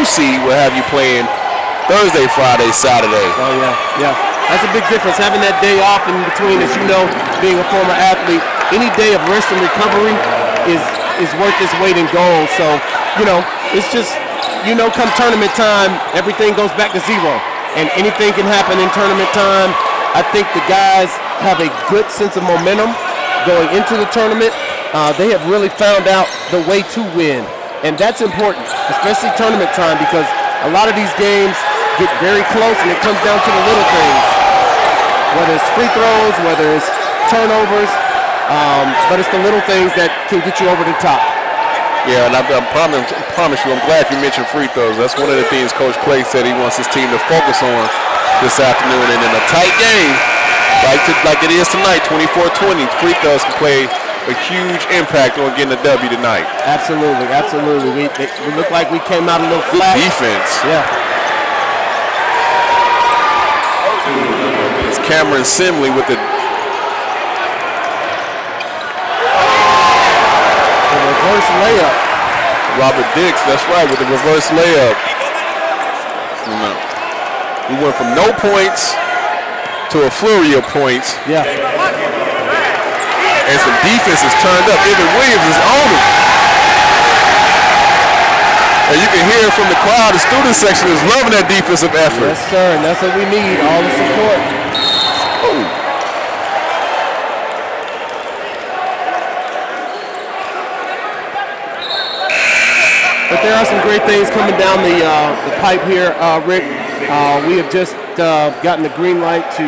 seed will have you playing Thursday, Friday, Saturday. Oh, yeah. That's a big difference. Having that day off in between, as you know, being a former athlete, any day of rest and recovery is worth its weight in gold. So, it's just, come tournament time, everything goes back to zero. And anything can happen in tournament time. I think the guys have a good sense of momentum going into the tournament. They have really found out the way to win. And that's important, especially tournament time, because a lot of these games get very close, and it comes down to the little things, whether it's free throws, whether it's turnovers, but it's the little things that can get you over the top. Yeah, and I promise you, I'm glad you mentioned free throws. That's one of the things Coach Clay said he wants his team to focus on this afternoon. And in a tight game, like it is tonight, 24-20, free throws can play a huge impact on getting a W tonight. Absolutely. We look like we came out a little flat. Good defense. Yeah. It's Cameron Simley with the reverse layup. Robert Dix, that's right, with the reverse layup. We went from no points to a flurry of points. Yeah. And some defense is turned up. Evan Williams is on him. And you can hear it from the crowd. The student section is loving that defensive effort. Yes, sir, and that's what we need, all the support. Oh. But there are some great things coming down the pipe here, Rick. We have just gotten the green light to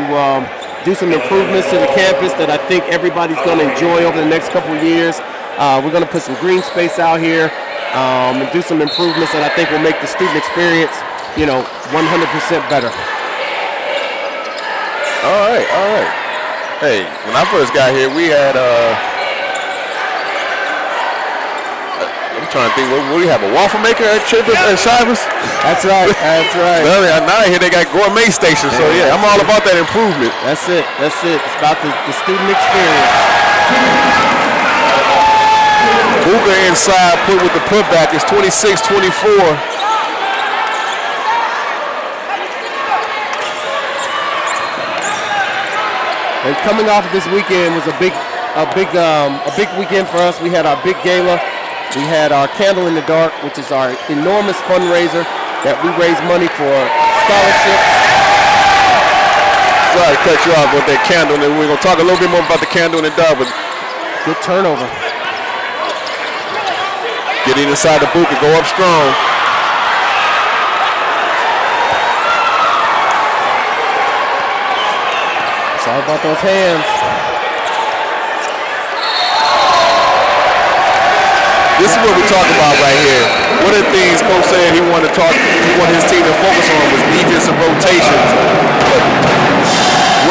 do some improvements to the campus that I think everybody's going to enjoy over the next couple of years. We're going to put some green space out here and do some improvements that I think will make the student experience, 100% better. All right. Hey, when I first got here, we had I'm trying to think, what do we have, a waffle maker at Shivers? That's right. Now I hear they got gourmet stations, so yeah, I'm all about that improvement. That's it. It's about the student experience. Booker inside, put with the putback. It's 26-24. And coming off of this weekend was a big weekend for us. We had our big gala. We had our Candle in the Dark, which is our enormous fundraiser that we raise money for scholarships. Sorry to cut you off with that candle, and we're going to talk a little bit more about the Candle in the Dark. But good turnover. Getting inside the boot and go up strong. Sorry about those hands. This is what we talk about right here. One of the things Coach said he wanted his team to focus on was defensive rotations. But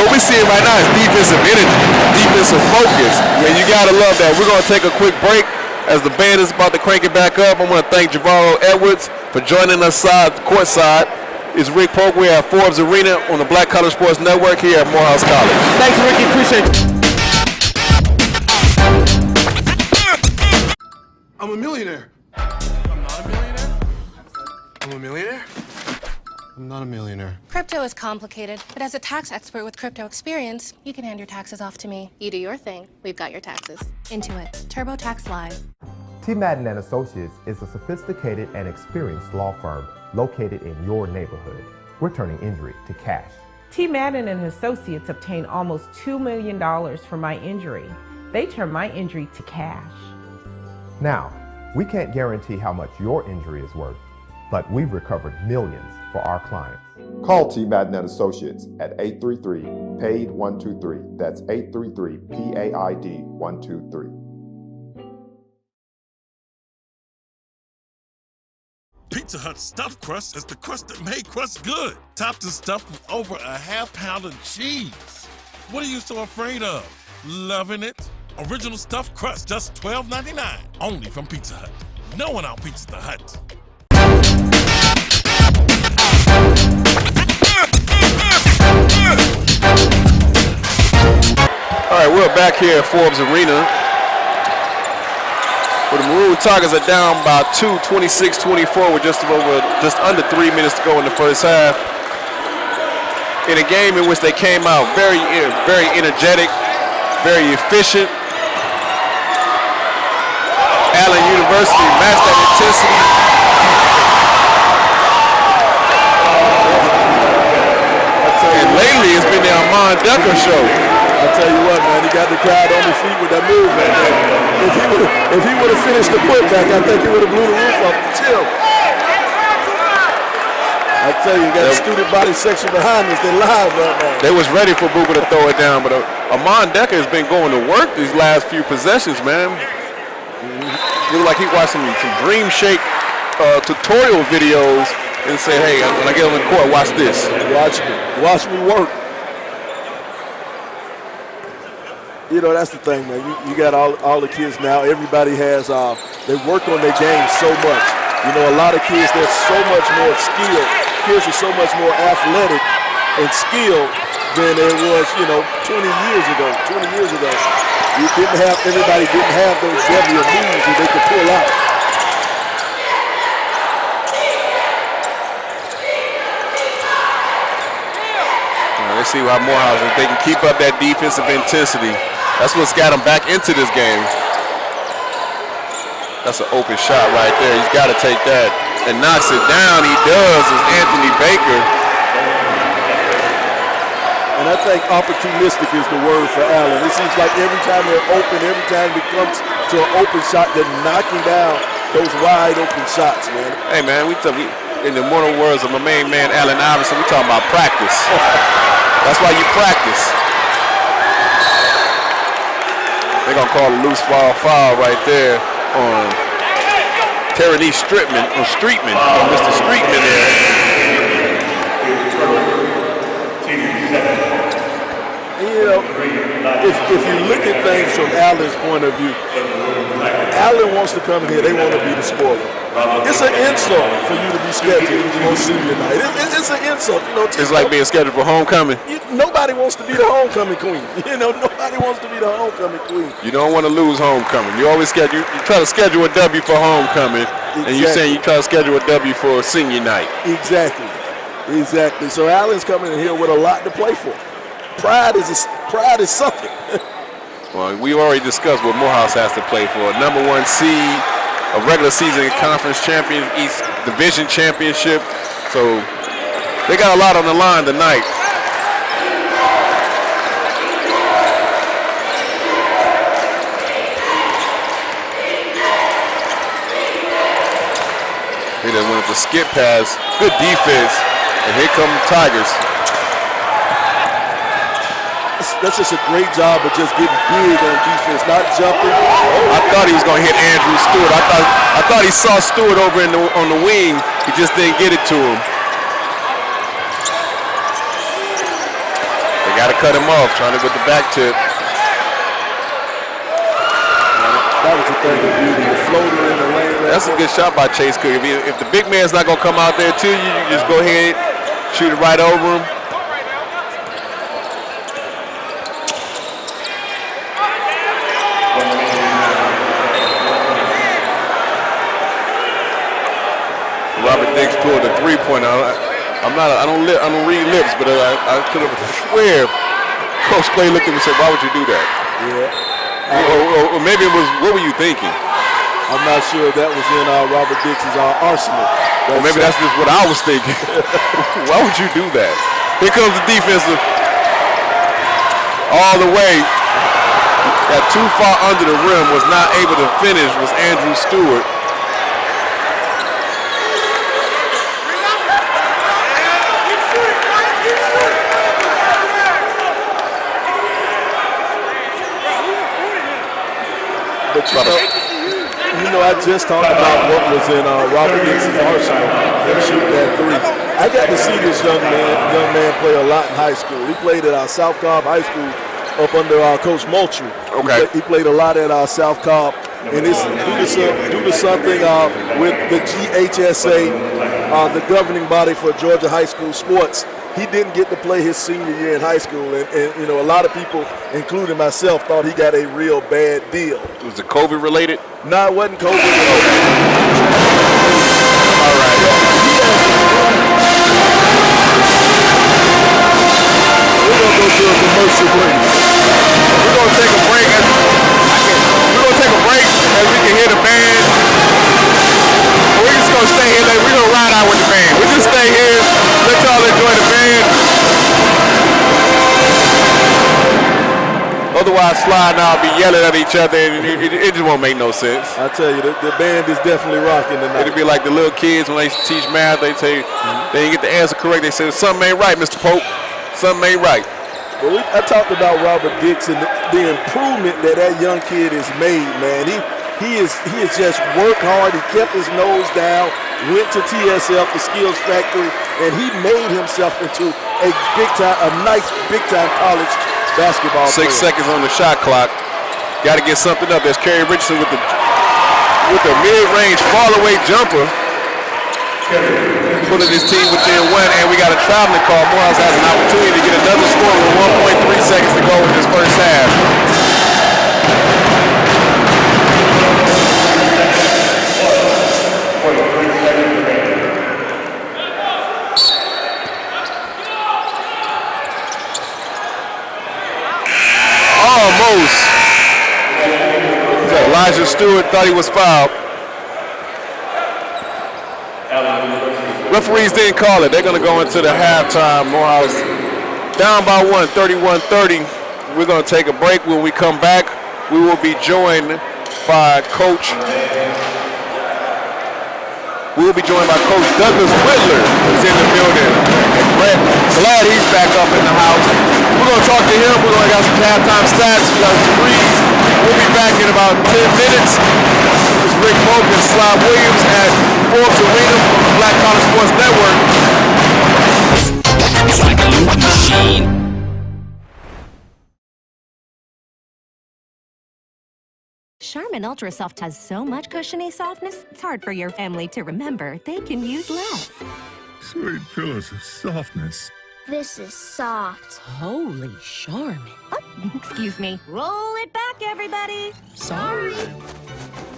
what we're seeing right now is defensive energy, defensive focus, and you gotta love that. We're gonna take a quick break as the band is about to crank it back up. I want to thank Javaro Edwards for joining us courtside. It's Rick Polk. We're at Forbes Arena on the Black College Sports Network here at Morehouse College. Thanks, Ricky. Appreciate you. I'm a millionaire. I'm not a millionaire. I'm a millionaire. I'm not a millionaire. Crypto is complicated, but as a tax expert with crypto experience, you can hand your taxes off to me. You do your thing, we've got your taxes. Intuit, TurboTax Live. T. Madden & Associates is a sophisticated and experienced law firm located in your neighborhood. We're turning injury to cash. T. Madden & Associates obtained almost $2 million for my injury. They turned my injury to cash. Now, we can't guarantee how much your injury is worth, but we've recovered millions for our clients. Call T. Madden & Associates at 833-PAID-123. That's 833-PAID-123. Pizza Hut stuffed crust is the crust that made crust good. Topped and stuffed with over a half-pound of cheese. What are you so afraid of? Loving it? Original stuffed crust, just $12.99. Only from Pizza Hut. No one out-pizzas the Hut. All right, we're back here at Forbes Arena, where the Maroon Maroon Tigers are down by 2, 26-24 with just under 3 minutes to go in the first half. In a game in which they came out very energetic, very efficient. Allen University matched that intensity. And lately it's been the Armand Decker show. I tell you what, man, he got the crowd on his feet with that move, man. If he would have finished the putback, I think he would have blew the roof off. Chill. I tell you, got the student body section behind us. They're live right now. They was ready for Booker to throw it down, but Armand Decker has been going to work these last few possessions, man. Look like he watched some Dream Shake tutorial videos and say, hey, when I get on the court, watch this. Watch me work. You know, that's the thing, man. You got all the kids now. Everybody has, they work on their game so much. You know, a lot of kids, they're so much more skilled. Kids are so much more athletic and skilled than there was, 20 years ago. Everybody didn't have those heavier moves that they could pull out. Let's see how Morehouse, if they can keep up that defensive intensity. That's what's got them back into this game. That's an open shot right there. He's got to take that and knocks it down. He does. It's Anthony Baker. And I think opportunistic is the word for Allen. It seems like every time they're open, every time it comes to an open shot, they're knocking down those wide open shots, man. Hey, man, in the immortal words of my main man, Allen Iverson, we talking about practice. That's why you practice. They're going to call a loose foul right there on Terry Streetman, Mr. Streetman there. If you look at things from Allen's point of view, Allen wants to come here. They want to be the spoiler. It's an insult for you to be scheduled on senior night. It's an insult. It's like being scheduled for homecoming. Nobody wants to be the homecoming queen. Nobody wants to be the homecoming queen. You don't want to lose homecoming. You always you try to schedule a W for homecoming, exactly. And you're saying you try to schedule a W for senior night. Exactly. So Allen's coming in here with a lot to play for. Pride is something. Well, we already discussed what Morehouse has to play for. A #1 seed, a regular season conference champion, East Division championship. So they got a lot on the line tonight. He just went with the skip pass. Good defense. And here come the Tigers. That's just a great job of just getting big on defense, not jumping. I thought he was going to hit Andrew Stewart. I thought he saw Stewart over on the wing. He just didn't get it to him. They got to cut him off, trying to get the back tip. That was the thing of beauty, the floater in the lane. That's a good shot by Chase Cook. If the big man's not going to come out there to you, you just go ahead, shoot it right over him. Robert Dix pulled a three-pointer. I don't read lips, but I could have swear Coach Clay looked at me and said, "Why would you do that?" Yeah. Or maybe it was, what were you thinking? I'm not sure that was in Robert Dix's arsenal. Or maybe that's just what I was thinking. Why would you do that? Here comes the defensive all the way. Got too far under the rim, was not able to finish, was Andrew Stewart. But I just talked about what was in Robert Dix's arsenal and shooting that three. I got to see this young man play a lot in high school. He played at our South Cobb High School up under Coach Moultrie. Okay. He played a lot at South Cobb, and it's due to something with the GHSA, the governing body for Georgia high school sports. he didn't get to play his senior year in high school. And you know, a lot of people, including myself, thought he got a real bad deal. Was it COVID related? No, it wasn't COVID related. All right. We're going to go to a commercial break. We're going to take a break. We're going to take a break as we can hear the band. We're just going to stay here. We're going to ride out with the band. We just stay here. Let y'all enjoy the band. Otherwise, Sly and I'll be yelling at each other, and it just won't make no sense. I tell you, the band is definitely rocking tonight. It'll be like the little kids when they teach math. They say they didn't get the answer correct. They say something ain't right, Mr. Pope. Something ain't right. Well, I talked about Robert Dixon, the improvement that young kid has made, man. He has just worked hard. He kept his nose down, went to TSF, the Skills Factory, and he made himself into a nice big-time college basketball player. 6 seconds on the shot clock. Got to get something up. There's Kerry Richardson with the mid-range fall-away jumper. Putting his team within one, and we got a traveling call. Morehouse has an opportunity to get another score with 1.3 seconds to go in this first half. Almost. Elijah Stewart thought he was fouled. Referees didn't call it. They're going to go into the halftime. Morehouse down by 1, 31-30. We're going to take a break. When we come back, we will be joined by Coach Douglas Whitler, who's in the building. Glad he's back up in the house. We're going to talk to him. We're going to got some halftime stats. We got some threes. We'll be back in about 10 minutes. It's Rick Moak and Sly Williams at Forbes Arena from the Black College Sports Network. It's like a loop machine. Charmin Ultra Soft has so much cushiony softness, it's hard for your family to remember. They can use less. Sweet pillows of softness. This is soft. Holy Charmin. Oh, excuse me. Roll it back, everybody. Sorry.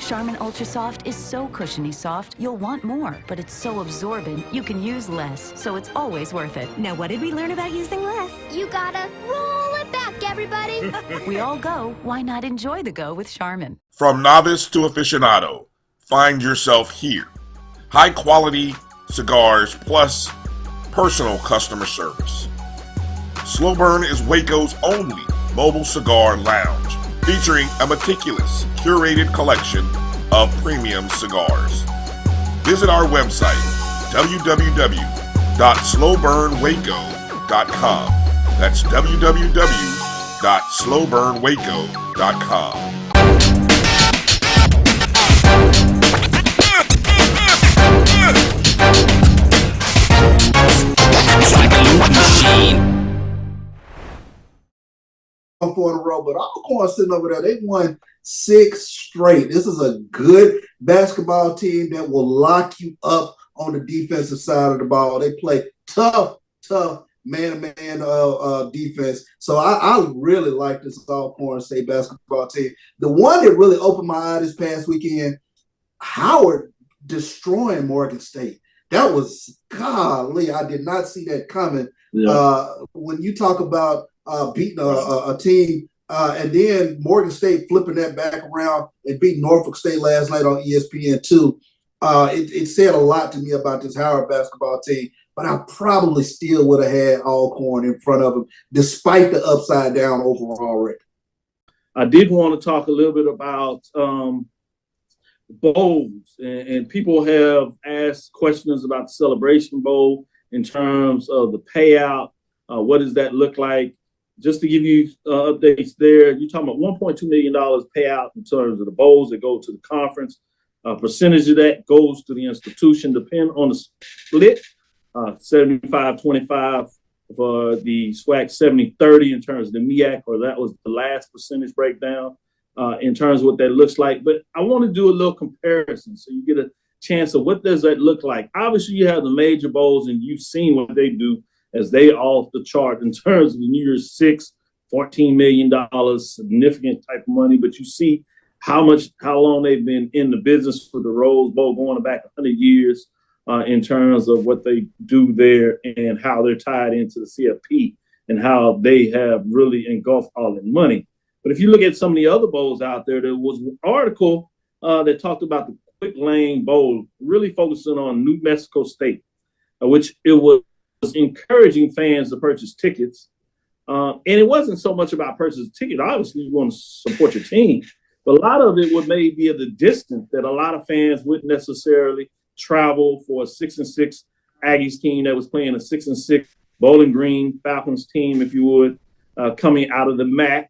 Charmin Ultra Soft is so cushiony soft, you'll want more. But it's so absorbent, you can use less. So it's always worth it. Now, what did we learn about using less? You gotta roll it back, everybody. We all go. Why not enjoy the go with Charmin? From novice to aficionado, find yourself here. High quality cigars plus personal customer service. Slow Burn is Waco's only mobile cigar lounge, featuring a meticulous, curated collection of premium cigars. Visit our website, www.slowburnwaco.com. That's www.slowburnwaco.com. It's like a loop machine. 4 in a row, but Alcorn sitting over there, they won 6 straight. This is a good basketball team that will lock you up on the defensive side of the ball. They play tough man-to-man defense. So I really like this Alcorn State basketball team. The one that really opened my eye this past weekend, Howard destroying Morgan State. That was, golly, I did not see that coming. Yeah. When you talk about beating a team, and then Morgan State flipping that back around and beating Norfolk State last night on ESPN2, it said a lot to me about this Howard basketball team, but I probably still would have had Alcorn in front of them, despite the upside down overall record. I did want to talk a little bit about bowls, and people have asked questions about the Celebration Bowl in terms of the payout. What does that look like? Just to give you updates there, you're talking about $1.2 million payout in terms of the bowls that go to the conference. A percentage of that goes to the institution, depending on the split, 75-25 for the SWAC, 70-30 in terms of the MEAC, or that was the last percentage breakdown in terms of what that looks like. But I want to do a little comparison so you get a chance of what does that look like. Obviously, you have the major bowls, and you've seen what they do. as they off the chart in terms of the New Year's Six, $14 million, significant type of money. But you see how long they've been in the business for the Rose Bowl, going back 100 years in terms of what they do there and how they're tied into the CFP and how they have really engulfed all that money. But if you look at some of the other bowls out there, there was an article that talked about the Quick Lane Bowl, really focusing on New Mexico State, which it was encouraging fans to purchase tickets. And it wasn't so much about purchasing a ticket. Obviously, you want to support your team. But a lot of it would maybe be at the distance that a lot of fans wouldn't necessarily travel for a 6-6 Aggies team that was playing a 6-6 Bowling Green Falcons team, if you would, coming out of the MAC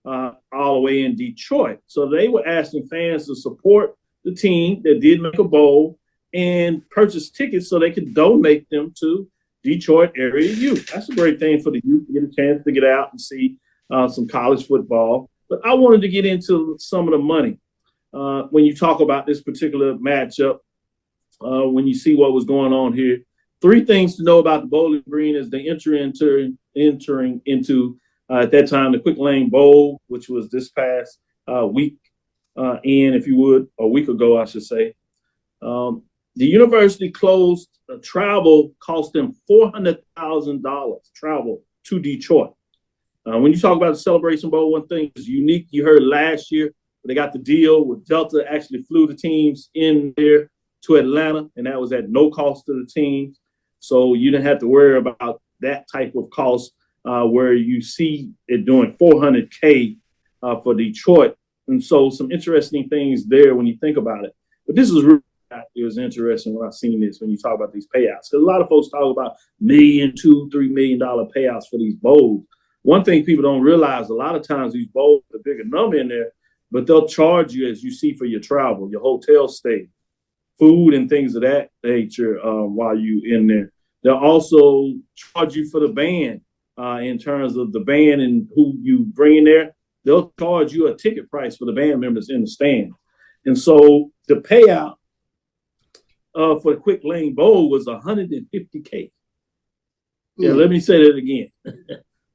all the way in Detroit. So they were asking fans to support the team that did make a bowl and purchase tickets so they could donate them to Detroit area youth. That's a great thing for the youth to get a chance to get out and see some college football. But I wanted to get into some of the money. When you talk about this particular matchup, when you see what was going on here, 3 things to know about the Bowling Green as they entering into at that time the Quick Lane Bowl, which was this past week, if you would, a week ago, I should say. The university closed travel, cost them $400,000 travel to Detroit. When you talk about the Celebration Bowl, one thing is unique. You heard last year they got the deal with Delta, actually flew the teams in there to Atlanta, and that was at no cost to the teams. So you didn't have to worry about that type of cost where you see it doing $400K for Detroit. And so some interesting things there when you think about it. But this is really, it was interesting when I seen this, when you talk about these payouts. Because a lot of folks talk about $1 million, $2, $3 million payouts for these bowls. One thing people don't realize, a lot of times these bowls, a bigger number in there, but they'll charge you, as you see, for your travel, your hotel stay, food and things of that nature while you in there. They'll also charge you for the band in terms of the band and who you bring in there. They'll charge you a ticket price for the band members in the stand. And so the payout for the Quick Lane Bowl was $150K. Yeah, let me say that again.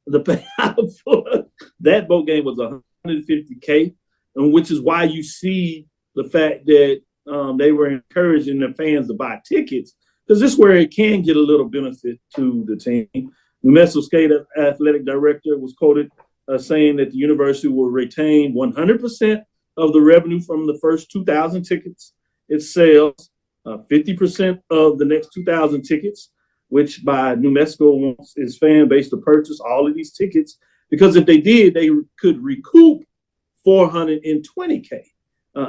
The payout for that bowl game was $150K, and which is why you see the fact that they were encouraging the fans to buy tickets, because this is where it can get a little benefit to the team. New Mexico State athletic director was quoted saying that the university will retain 100% of the revenue from the first 2,000 tickets it sells, 50% of the next 2,000 tickets, which by New Mexico wants its fan base to purchase all of these tickets, because if they did, they could recoup $420K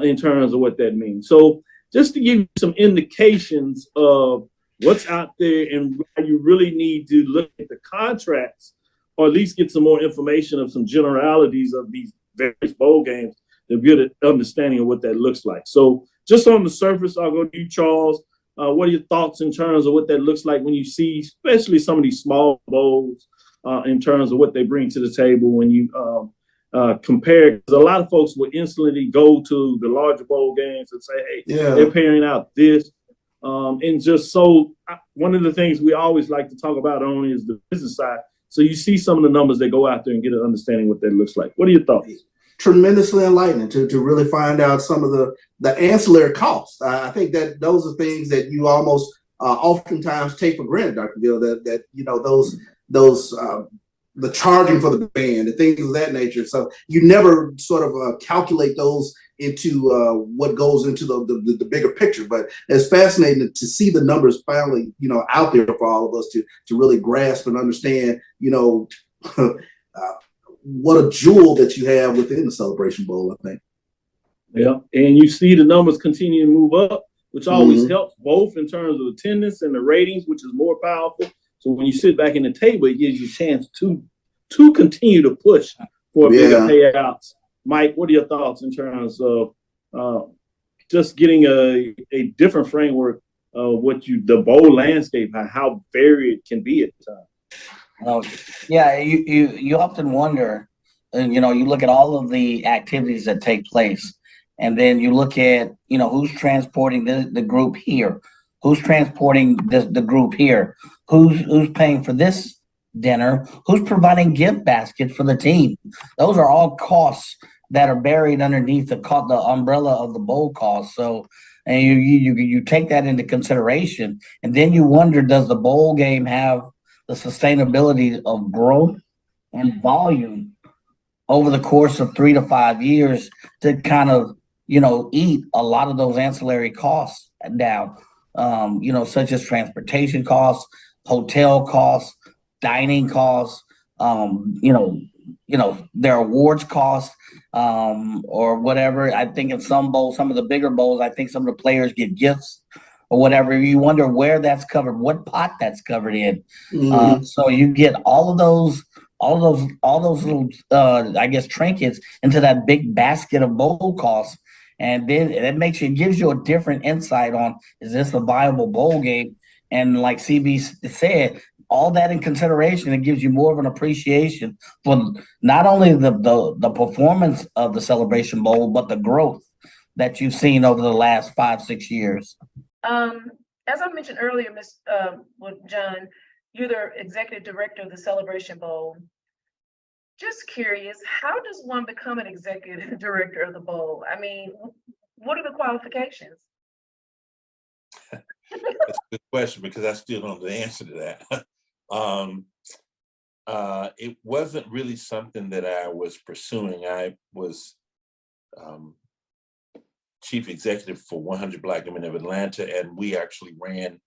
in terms of what that means. So just to give you some indications of what's out there and why you really need to look at the contracts, or at least get some more information of some generalities of these various bowl games to get an understanding of what that looks like. So just on the surface, I'll go to you, Charles. What are your thoughts in terms of what that looks like when you see, especially some of these small bowls, in terms of what they bring to the table when you compare? Because a lot of folks will instantly go to the larger bowl games and say, hey, they're paying out this. And just so one of the things we always like to talk about only is the business side. So you see some of the numbers that go out there and get an understanding what that looks like. What are your thoughts? Tremendously enlightening to really find out some of the ancillary costs. I think that those are things that you almost oftentimes take for granted, Dr. Gill, that you know, those the charging for the band and things of that nature. So you never sort of calculate those into what goes into the bigger picture. But it's fascinating to see the numbers finally, you know, out there for all of us to really grasp and understand, you know, what a jewel that you have within the Celebration Bowl, I think. Yeah, and you see the numbers continue to move up, which always helps both in terms of attendance and the ratings, which is more powerful. So when you sit back in the table, it gives you a chance to continue to push for bigger payouts. Mike, what are your thoughts in terms of just getting a different framework of what the bowl landscape, how varied it can be at the time? Yeah, you often wonder, you know, you look at all of the activities that take place, and then you look at, you know, who's transporting the group here, who's transporting the group here. Who's paying for this dinner? Who's providing gift baskets for the team? Those are all costs that are buried underneath the umbrella of the bowl cost. So, and you take that into consideration, and then you wonder, does the bowl game have the sustainability of growth and volume over the course of 3 to 5 years to kind of, eat a lot of those ancillary costs down, such as transportation costs, hotel costs, dining costs, their awards costs, or whatever. I think in some bowls, some of the bigger bowls, I think some of the players get gifts or whatever. You wonder where that's covered, what pot that's covered in. So you get all those little, I guess, trinkets into that big basket of bowl costs. And then it gives you a different insight on, is this a viable bowl game? And like CB said, all that in consideration, it gives you more of an appreciation for not only the performance of the Celebration Bowl, but the growth that you've seen over the last 5-6 years. As I mentioned earlier, with John, you're the executive director of the Celebration Bowl. Just curious, how does one become an executive director of the bowl? I mean, what are the qualifications? That's a good question, because I still don't know the answer to that. It wasn't really something that I was pursuing. I was chief executive for 100 Black Women of Atlanta, and we actually ran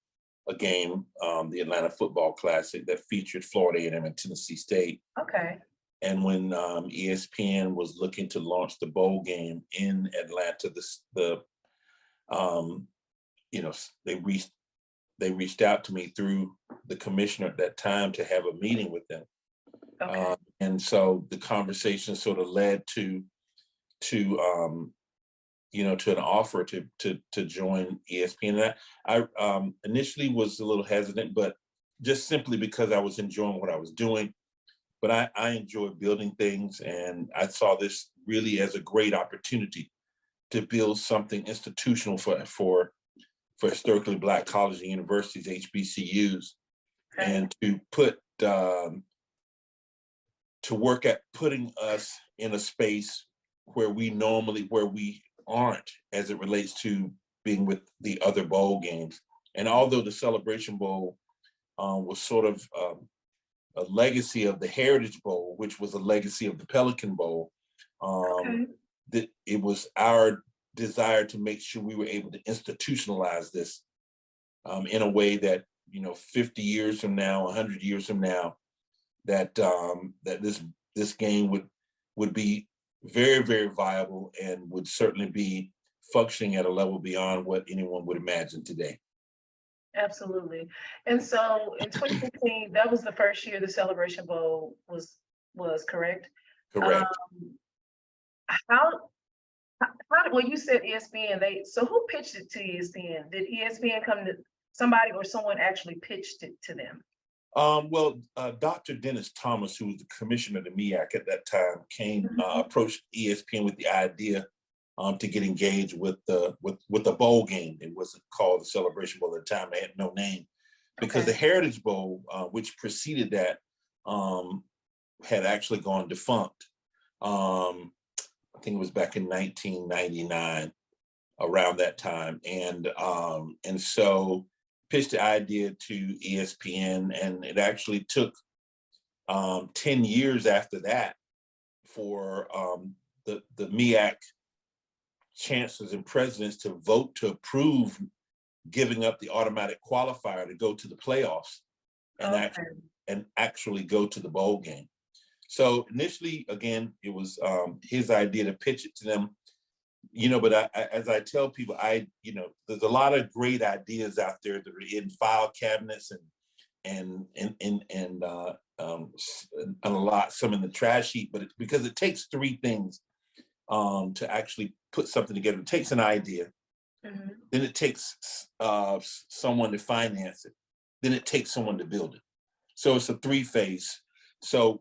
a game, the Atlanta Football Classic, that featured Florida A&M and Tennessee State. Okay. And when ESPN was looking to launch the bowl game in Atlanta, they reached out to me through the commissioner at that time to have a meeting with them. Okay. And so the conversation sort of led to an offer to join ESPN. And I initially was a little hesitant, but just simply because I was enjoying what I was doing. But I enjoy building things, and I saw this really as a great opportunity to build something institutional for historically Black colleges and universities, HBCUs, and to work at putting us in a space where we aren't, as it relates to being with the other bowl games. And although the Celebration Bowl was sort of a legacy of the Heritage Bowl, which was a legacy of the Pelican Bowl, that it was our desire to make sure we were able to institutionalize this in a way that, 50 years from now, 100 years from now, that this game would be very, very viable and would certainly be functioning at a level beyond what anyone would imagine today. Absolutely. And so in 2015, that was the first year the Celebration Bowl was correct? Correct. Well, you said ESPN, so who pitched it to ESPN? Did ESPN come to somebody, or someone actually pitched it to them? Dr. Dennis Thomas, who was the commissioner of the MEAC at that time, approached ESPN with the idea to get engaged with the bowl game. It wasn't called the Celebration Bowl at the time. They had no name, because the Heritage Bowl, which preceded that, had actually gone defunct. I think it was back in 1999, around that time, and so pitched the idea to ESPN, and it actually took 10 years after that for the MEAC chancellors and presidents to vote to approve giving up the automatic qualifier to go to the playoffs and actually go to the bowl game. So initially, again, it was his idea to pitch it to them, but as I tell people, there's a lot of great ideas out there that are in file cabinets and a lot, some in the trash heap, but because it takes three things to actually put something together. It takes an idea, then it takes someone to finance it, then it takes someone to build it. So it's a three-phase. So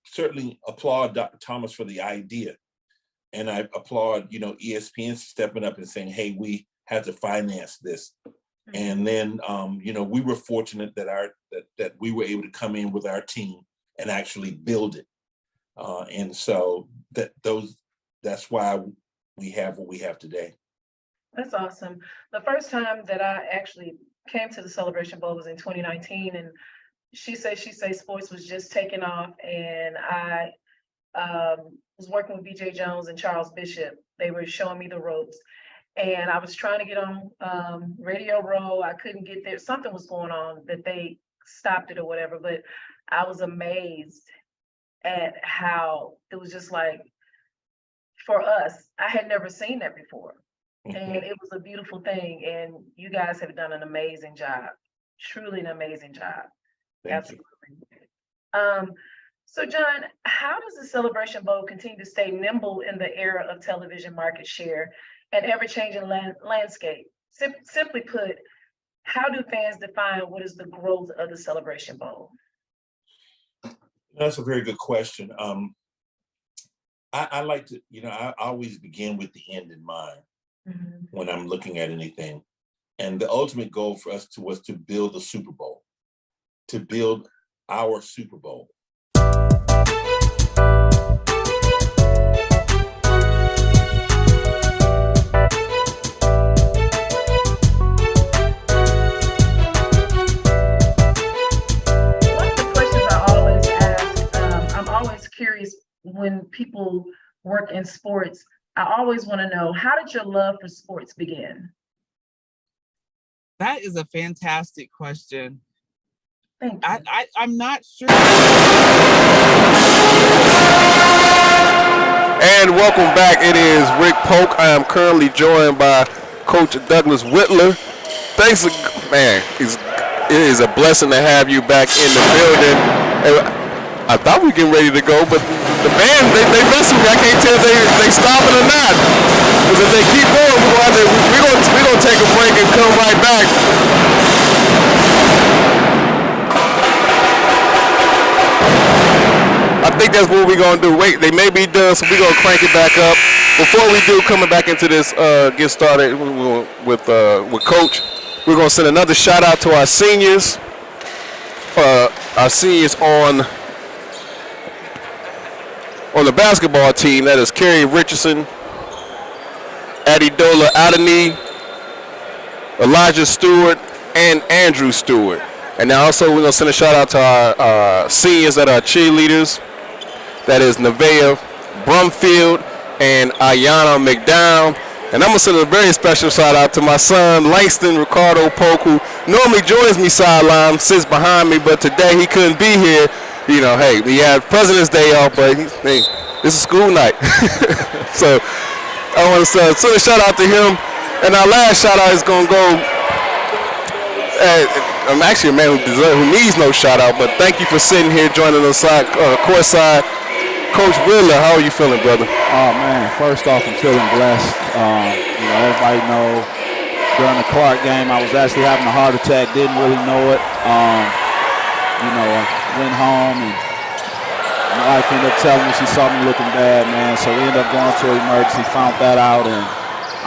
certainly applaud Dr. Thomas for the idea. And I applaud, ESPN stepping up and saying, hey, we had to finance this. And then, we were fortunate that that we were able to come in with our team and actually build it. And so that's why we have what we have today. That's awesome. The first time that I actually came to the Celebration Bowl was in 2019, and she say sports was just taking off, and I was working with BJ Jones and Charles Bishop. They were showing me the ropes, and I was trying to get on Radio Row. I couldn't get there. Something was going on that they stopped it or whatever, but I was amazed at how it was just like, for us, I had never seen that before. And it was a beautiful thing. And you guys have done an amazing job, truly an amazing job. Absolutely. So John, how does the Celebration Bowl continue to stay nimble in the era of television market share and ever-changing landscape? Simply put, how do fans define what is the growth of the Celebration Bowl? That's a very good question. I like to, I always begin with the end in mind when I'm looking at anything. And the ultimate goal for us was to build a Super Bowl, to build our Super Bowl. Curious, when people work in sports, I always want to know, how did your love for sports begin? That is a fantastic question. Thank you. I'm not sure. And welcome back. It is Rick Polk. I am currently joined by Coach Douglas Whitler. Thanks, man. It is a blessing to have you back in the building. I thought we were getting ready to go, but the band, they mess with me. I can't tell if they stopping or not. Because if they keep going, we're gonna take a break and come right back. I think that's what we're gonna do. Wait, they may be done, so we're gonna crank it back up. Before we do, coming back into this, get started with Coach, we're gonna send another shout out to our seniors. Our seniors on the basketball team. That is Kerry Richardson, Adedola Adani, Elijah Stewart, and Andrew Stewart. And now also we're going to send a shout out to our seniors that are cheerleaders. That is Nevaeh Brumfield and Ayanna McDowell. And I'm going to send a very special shout out to my son, Langston Ricardo Polk, who normally joins me sideline, sits behind me, but today he couldn't be here. Hey, we had President's Day off, but hey, this is school night. So I want to send a shout out to him. And our last shout out is going to go, I'm actually a man who needs no shout out, but thank you for sitting here joining us courtside. Coach Whitler, how are you feeling, brother? Oh, man, first off, I'm feeling blessed. Everybody know during the Clark game, I was actually having a heart attack, didn't really know it. I went home and my wife ended up telling me she saw me looking bad, man. So we ended up going to emergency, found that out, and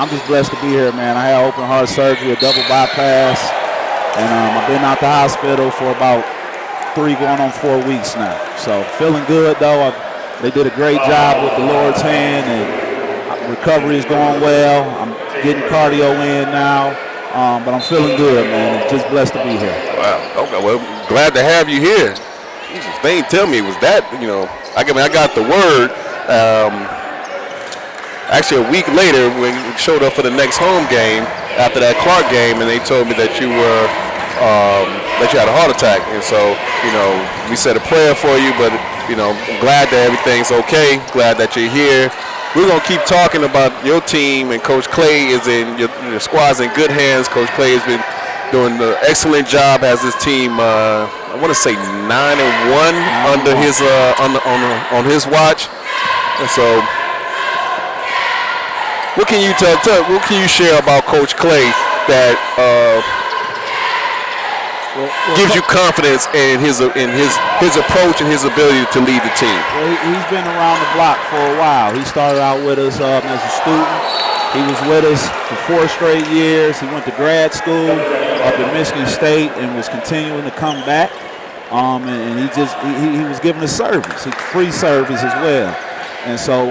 I'm just blessed to be here, man. I had open heart surgery, a double bypass, and I've been out the hospital for about 3 going on 4 weeks now. So feeling good, though. They did a great job with the Lord's hand, and recovery is going well. I'm getting cardio in now. But I'm feeling good, man. Just blessed to be here. Wow. Okay. Well, glad to have you here. Jesus, they didn't tell me it was that. I got the word. Actually, a week later, when we showed up for the next home game after that Clark game, and they told me that you were that you had a heart attack. And so, we said a prayer for you. But I'm glad that everything's okay. Glad that you're here. We're going to keep talking about your team, and Coach Clay is in your squad's in good hands. Coach Clay has been doing an excellent job as his team, I want to say 9-1 under his on his watch. And so what can you what can you share about Coach Clay that gives you confidence in his approach and his ability to lead the team? Well, he's been around the block for a while. He started out with us as a student. He was with us for 4 straight years. He went to grad school. up at Michigan State and was continuing to come back. And he was giving us service, free service as well. And so,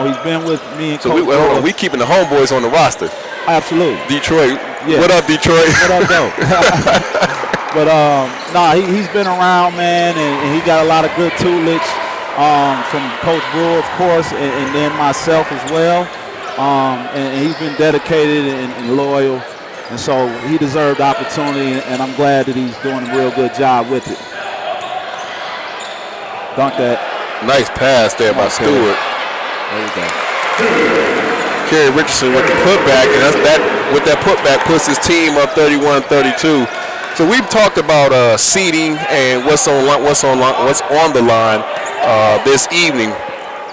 he's been with me and Coach. So we keeping the homeboys on the roster. Absolutely. Detroit. Yeah. What up, Detroit? What up, though? But, he's been around, man, and he got a lot of good tutelage from Coach Brewer, of course, and then myself as well. And he's been dedicated and loyal. And so he deserved the opportunity, and I'm glad that he's doing a real good job with it. Dunk that. Nice pass there by Stewart. There you go. Kerry Richardson with the putback, and with that putback puts his team up 31-32. So we've talked about seeding and what's on the line this evening.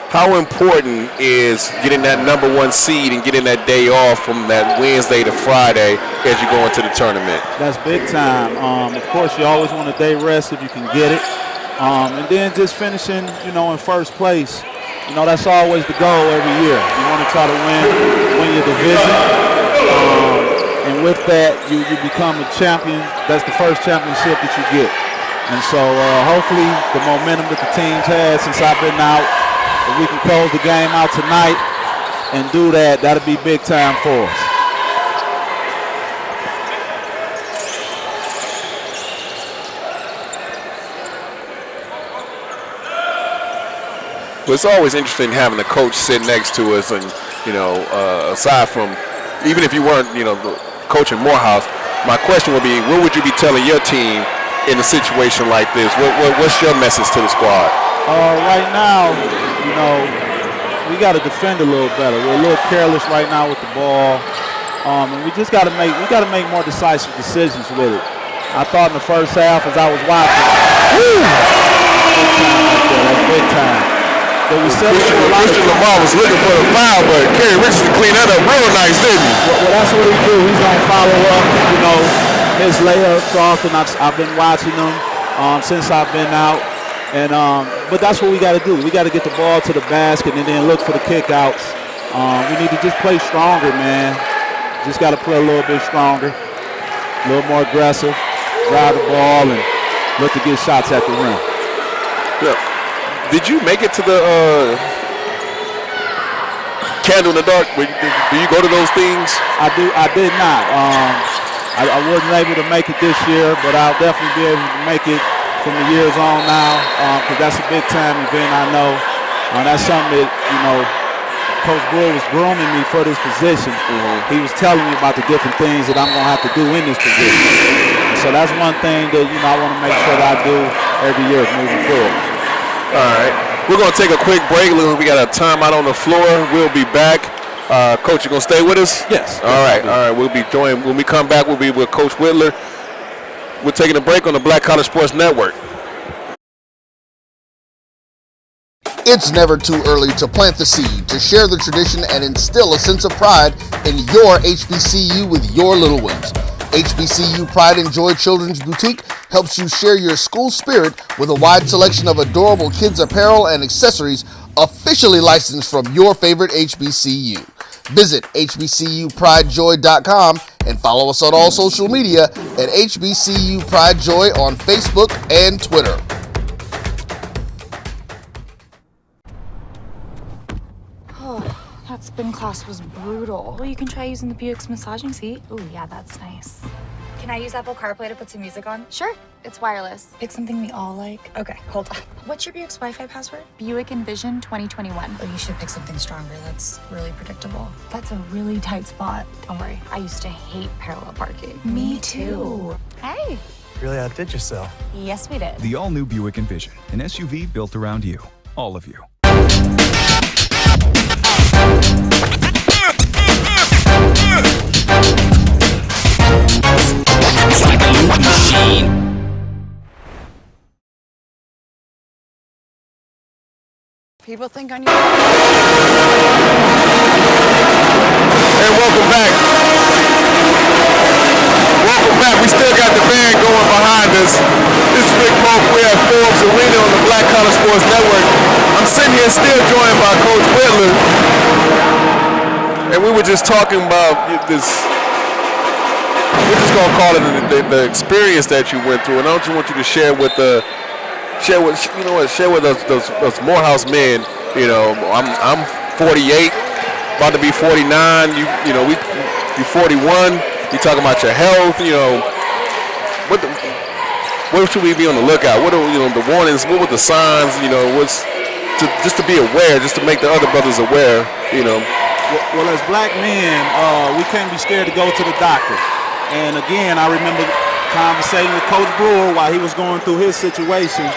How important is getting that number 1 seed and getting that day off from that Wednesday to Friday as you go into the tournament? That's big time. Of course, you always want a day rest if you can get it. And then just finishing, in first place. That's always the goal every year. You want to try to win your division. And with that, you become a champion. That's the first championship that you get. And so hopefully the momentum that the team's had since I've been out, if we can close the game out tonight and do that, that'll be big time for us. Well, it's always interesting having a coach sit next to us, and aside from, even if you weren't, coaching Morehouse, my question would be, what would you be telling your team in a situation like this? What's your message to the squad? Right now, we got to defend a little better. We're a little careless right now with the ball, and we just got to make more decisive decisions with it. I thought in the first half, as I was watching, big time. But we Christian Lamar was looking for the foul, but Kerry Richardson cleaned that up real nice, didn't he? Well, that's what he do. He's gonna follow up, his layups often. I've been watching them since I've been out. And but that's what we got to do. We got to get the ball to the basket and then look for the kickouts. We need to just play stronger, man. Just got to play a little bit stronger, a little more aggressive, drive the ball, and look to get shots at the rim. Yeah. Did you make it to the Candle in the Dark? Do you go to those things? I did not. I wasn't able to make it this year, but I'll definitely be able to make it from the years on now, because that's a big time event, I know. That's something that, Coach Brewer was grooming me for this position. He was telling me about the different things that I'm going to have to do in this position. And so that's one thing that, I want to make sure that I do every year moving forward. All right. We're going to take a quick break. We got a timeout on the floor. We'll be back. Coach, you going to stay with us? Yes. All right. We'll be joined. When we come back, we'll be with Coach Whitler. We're taking a break on the Black College Sports Network. It's never too early to plant the seed, to share the tradition, and instill a sense of pride in your HBCU with your little ones. HBCU Pride and Joy Children's Boutique helps you share your school spirit with a wide selection of adorable kids apparel and accessories officially licensed from your favorite HBCU. Visit hbcupridejoy.com and follow us on all social media at HBCU Pride Joy on Facebook and Twitter. That spin class was brutal. Well, you can try using the Buick's massaging seat. Ooh, yeah, that's nice. Can I use Apple CarPlay to put some music on? Sure, it's wireless. Pick something we all like. Okay, hold on. What's your Buick's Wi-Fi password? Buick Envision 2021. Oh, you should pick something stronger. That's really predictable. That's a really tight spot. Don't worry, I used to hate parallel parking. Me too. Hey. Really outdid yourself. Yes, we did. The all-new Buick Envision, an SUV built around you. All of you. It's like a loop machine. People think on you. And welcome back. Welcome back. We still got the band going behind us. This is Rick Moak. We're at Forbes Arena on the Black College Sports Network. I'm sitting here still joined by Coach Whitler. And we were just talking about this we're just gonna call it the experience that you went through, and I just want you to share with those Morehouse men. You know, I'm 48, about to be 49. You're 41. You talking about your health. You know, what should we be on the lookout? What are the warnings? What were the signs? You know, just to be aware, just to make the other brothers aware. You know. Well, as black men, we can't be scared to go to the doctor. And again, I remember conversating with Coach Brewer while he was going through his situation,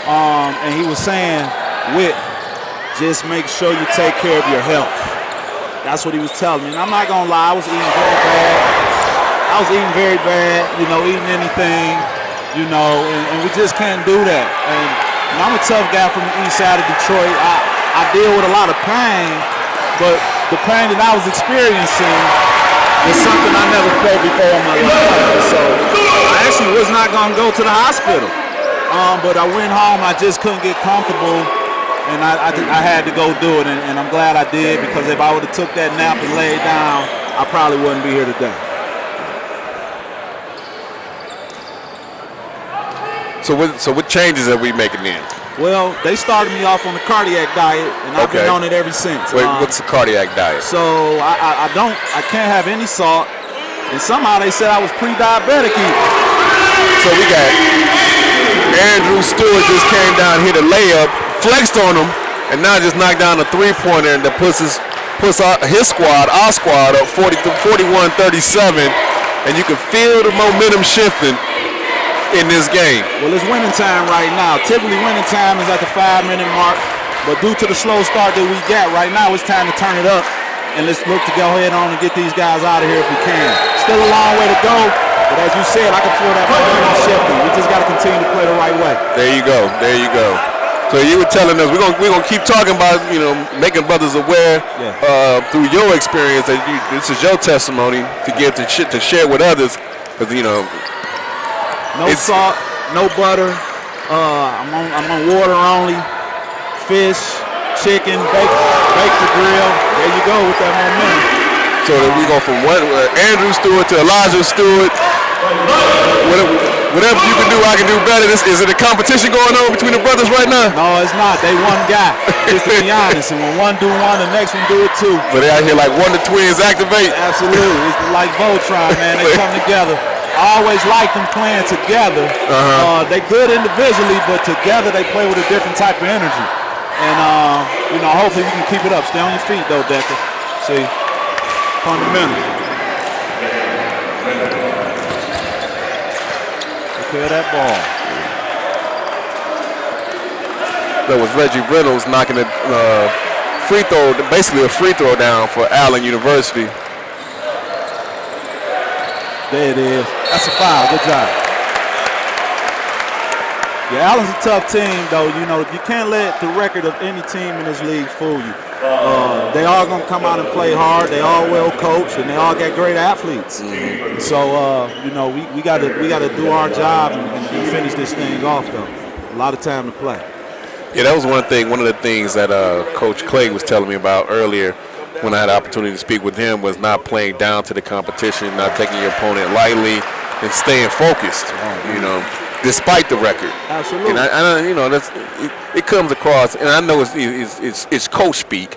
and he was saying, "Whit, just make sure you take care of your health." That's what he was telling me. And I'm not gonna lie, I was eating very bad. You know, eating anything. You know, and we just can't do that. And I'm a tough guy from the east side of Detroit. I deal with a lot of pain, but the pain that I was experiencing was something I never felt before in my life. So I actually was not going to go to the hospital. But I went home. I just couldn't get comfortable, and I had to go do it. And I'm glad I did, because if I would have took that nap and laid down, I probably wouldn't be here today. So what changes are we making then? Well, they started me off on the cardiac diet, and I've been on it ever since. Wait, what's the cardiac diet? So I can't have any salt, and somehow they said I was pre-diabetic even. So we got Andrew Stewart just came down, hit a layup, flexed on him, and now just knocked down a three-pointer, and that puts our squad up 41-37, and you can feel the momentum shifting in this game. Well, it's winning time right now. Typically winning time is at the 5-minute mark, but due to the slow start that we got right now, it's time to turn it up, and let's look to go ahead on and get these guys out of here if we can. Still a long way to go, but as you said, I can feel that momentum shifting. We just got to continue to play the right way. There you go. So you were telling us we're gonna keep talking about making brothers aware through your experience, that this is your testimony to give to share with others, because no salt, no butter. I'm on water only. Fish, chicken, bake the grill. There you go with that momentum. So we go from Andrew Stewart to Elijah Stewart. Whatever you can do, I can do better. Is it a competition going on between the brothers right now? No, it's not. They one guy, just to be honest. And when one do one, the next one do it too. So they out here like Wonder Twins activate. Absolutely. It's like Voltron, man. They come together. I always like them playing together. They good individually, but together they play with a different type of energy. And hopefully you can keep it up. Stay on your feet though, Decker. See, fundamental. Take care of that ball. That was Reggie Reynolds knocking a free throw, basically a free throw down for Allen University. There it is. That's a foul. Good job. Yeah, Allen's a tough team, though. You can't let the record of any team in this league fool you. They all gonna come out and play hard. They all well coached, and they all got great athletes. So we gotta do our job and finish this thing off, though. A lot of time to play. Yeah, that was one of the things that Coach Clay was telling me about earlier, when I had the opportunity to speak with him, was not playing down to the competition, not taking your opponent lightly, and staying focused. Despite the record. Absolutely. And it comes across, and I know it's coach speak,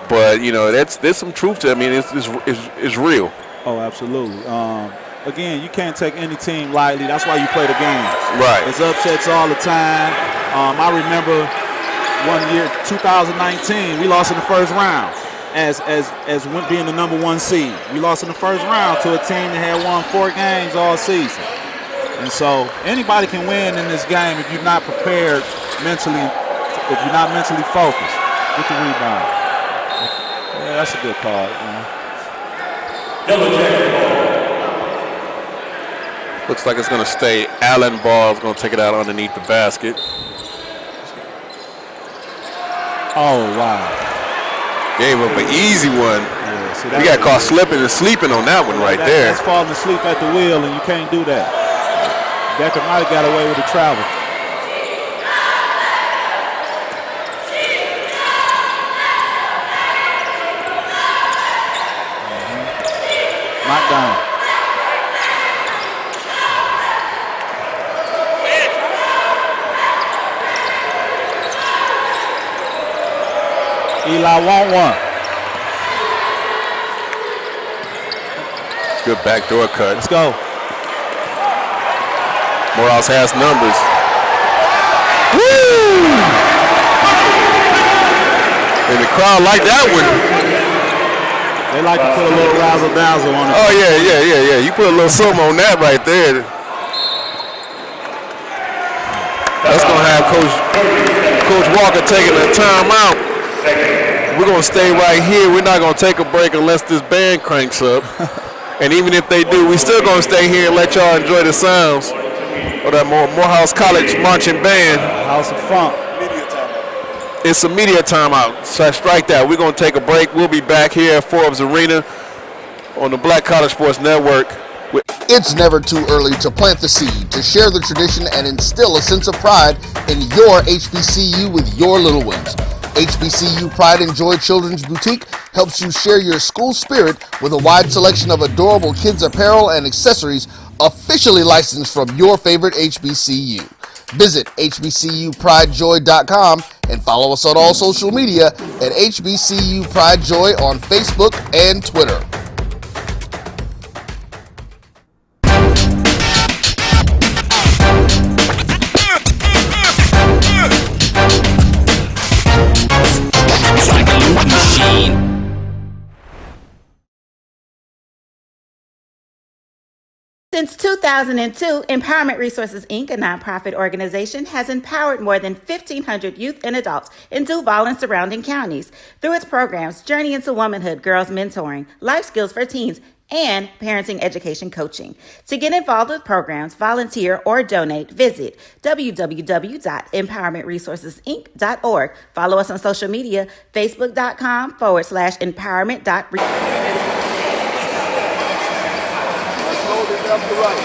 but there's some truth to it. I mean, it's real. Oh, absolutely. Again, you can't take any team lightly. That's why you play the game. Right. It's upsets all the time. I remember one year, 2019, we lost in the first round. As being the #1 seed. We lost in the first round to a team that had won 4 games all season. And so anybody can win in this game if you're not prepared mentally, if you're not mentally focused. Get the rebound. Yeah, that's a good call. Looks like it's going to stay. Allen ball is going to take it out underneath the basket. Oh, wow. Gave up an easy one. Yeah, we got caught slipping and sleeping on that one there. That's falling asleep at the wheel, and you can't do that. Decker might have got away with the travel. Knockdown. Eli want one. Good backdoor cut. Let's go. Morehouse has numbers. Woo! And the crowd like that one. They like to put a little razzle dazzle on it. Oh yeah. You put a little something on that right there. That's gonna have Coach Walker taking a timeout. We're gonna stay right here. We're not gonna take a break unless this band cranks up. And even if they do, we still gonna stay here and let y'all enjoy the sounds of that Morehouse College marching band. House of Funk. It's a media timeout. So strike that. We're gonna take a break. We'll be back here at Forbes Arena on the Black College Sports Network. It's never too early to plant the seed, to share the tradition, and instill a sense of pride in your HBCU with your little ones. HBCU Pride and Joy Children's Boutique helps you share your school spirit with a wide selection of adorable kids apparel and accessories officially licensed from your favorite HBCU. Visit hbcupridejoy.com and follow us on all social media at HBCU Pride Joy on Facebook and Twitter. Since 2002, Empowerment Resources, Inc., a nonprofit organization, has empowered more than 1,500 youth and adults in Duval and surrounding counties through its programs Journey into Womanhood, Girls Mentoring, Life Skills for Teens, and Parenting Education Coaching. To get involved with programs, volunteer, or donate, visit www.empowermentresourcesinc.org. Follow us on social media, facebook.com/empowerment.resources. Left to right.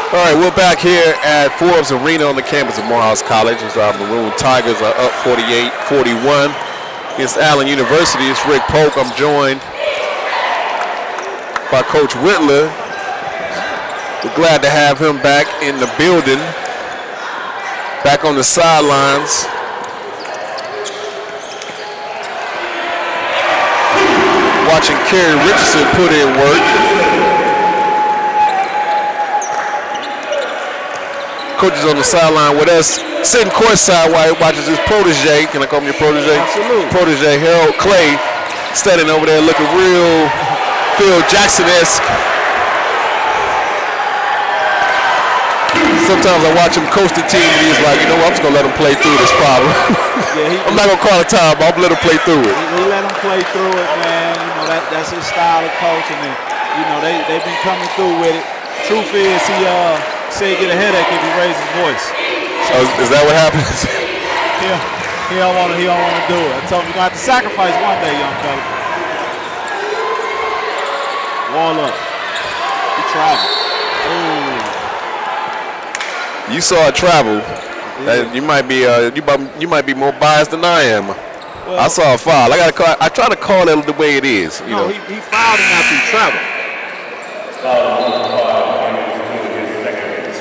All right, we're back here at Forbes Arena on the campus of Morehouse College. As our Maroon Tigers are up 48-41 against Allen University. It's Rick Polk. I'm joined by Coach Whitler. We're glad to have him back in the building, back on the sidelines. Watching Kerry Richardson put in work. Coach is on the sideline with us, sitting courtside while he watches his protege. Can I call him your protege? Absolutely. Protege, Harold Clay, standing over there looking real Phil Jackson-esque. Sometimes I watch him coach the team and he's like, you know what, I'm just going to let him play through this problem. I'm not going to call a time, but I'm going to let him play through it. He let him play through it, man. You know, that's his style of coaching. And, you know, they've been coming through with it. Truth is, he said he get a headache if he raises his voice. So, is that what happens? He don't want to do it. I told him you're going to have to sacrifice one day, young fella. Wall up. He traveled. Ooh. You saw it travel. You might be more biased than I am. Well, I saw a foul. I try to call it the way it is. You know. He fouled him after he traveled. That's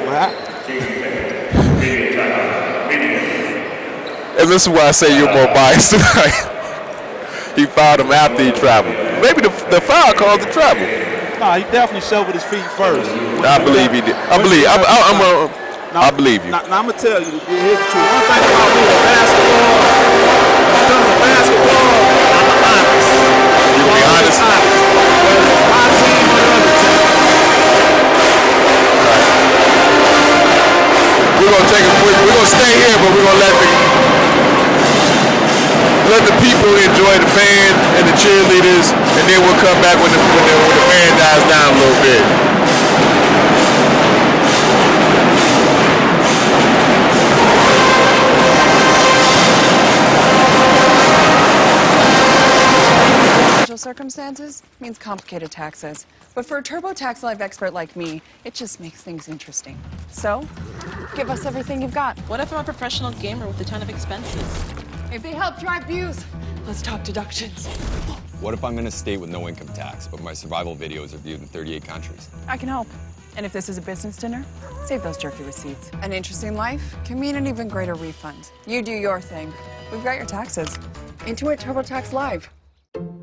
what happened. And this is why I say you're more biased tonight. He fouled him after he traveled. Maybe the foul caused the travel. No, he definitely shoveled his feet first. I believe he did. I believe you. Now, I'm going to tell you, here's the truth. One thing about me with basketball, when it comes to basketball, I'm honest. You be honest? Whether it's my team or the other team. We're going to stay here, but we're going to let the people enjoy the band and the cheerleaders, and then we'll come back when the band dies down a little bit. Circumstances means complicated taxes. But for a TurboTax Live expert like me, it just makes things interesting. So, give us everything you've got. What if I'm a professional gamer with a ton of expenses? If they help drive views, let's talk deductions. What if I'm in a state with no income tax, but my survival videos are viewed in 38 countries? I can help. And if this is a business dinner, save those jerky receipts. An interesting life can mean an even greater refund. You do your thing. We've got your taxes. Intuit TurboTax Live.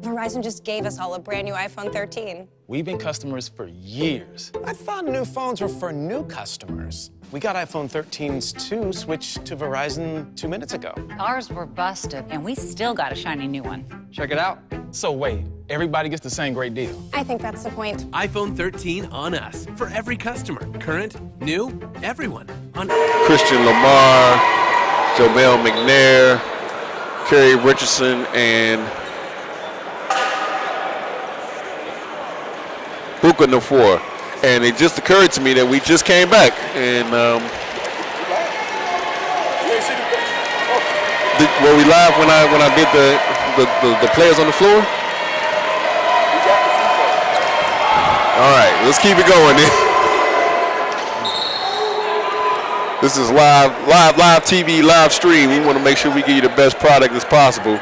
Verizon just gave us all a brand new iPhone 13. We've been customers for years. I thought new phones were for new customers. We got iPhone 13s too, switched to Verizon 2 minutes ago. Ours were busted, and we still got a shiny new one. Check it out. So wait, everybody gets the same great deal. I think that's the point. iPhone 13 on us. For every customer. Current, new, everyone. On Christian Lamar, Jomel McNair, Kerry Richardson, and Buka Nafor. And it just occurred to me that we just came back. And were we live when I did the players on the floor? All right, let's keep it going then. This is live TV, live stream. We want to make sure we give you the best product as possible.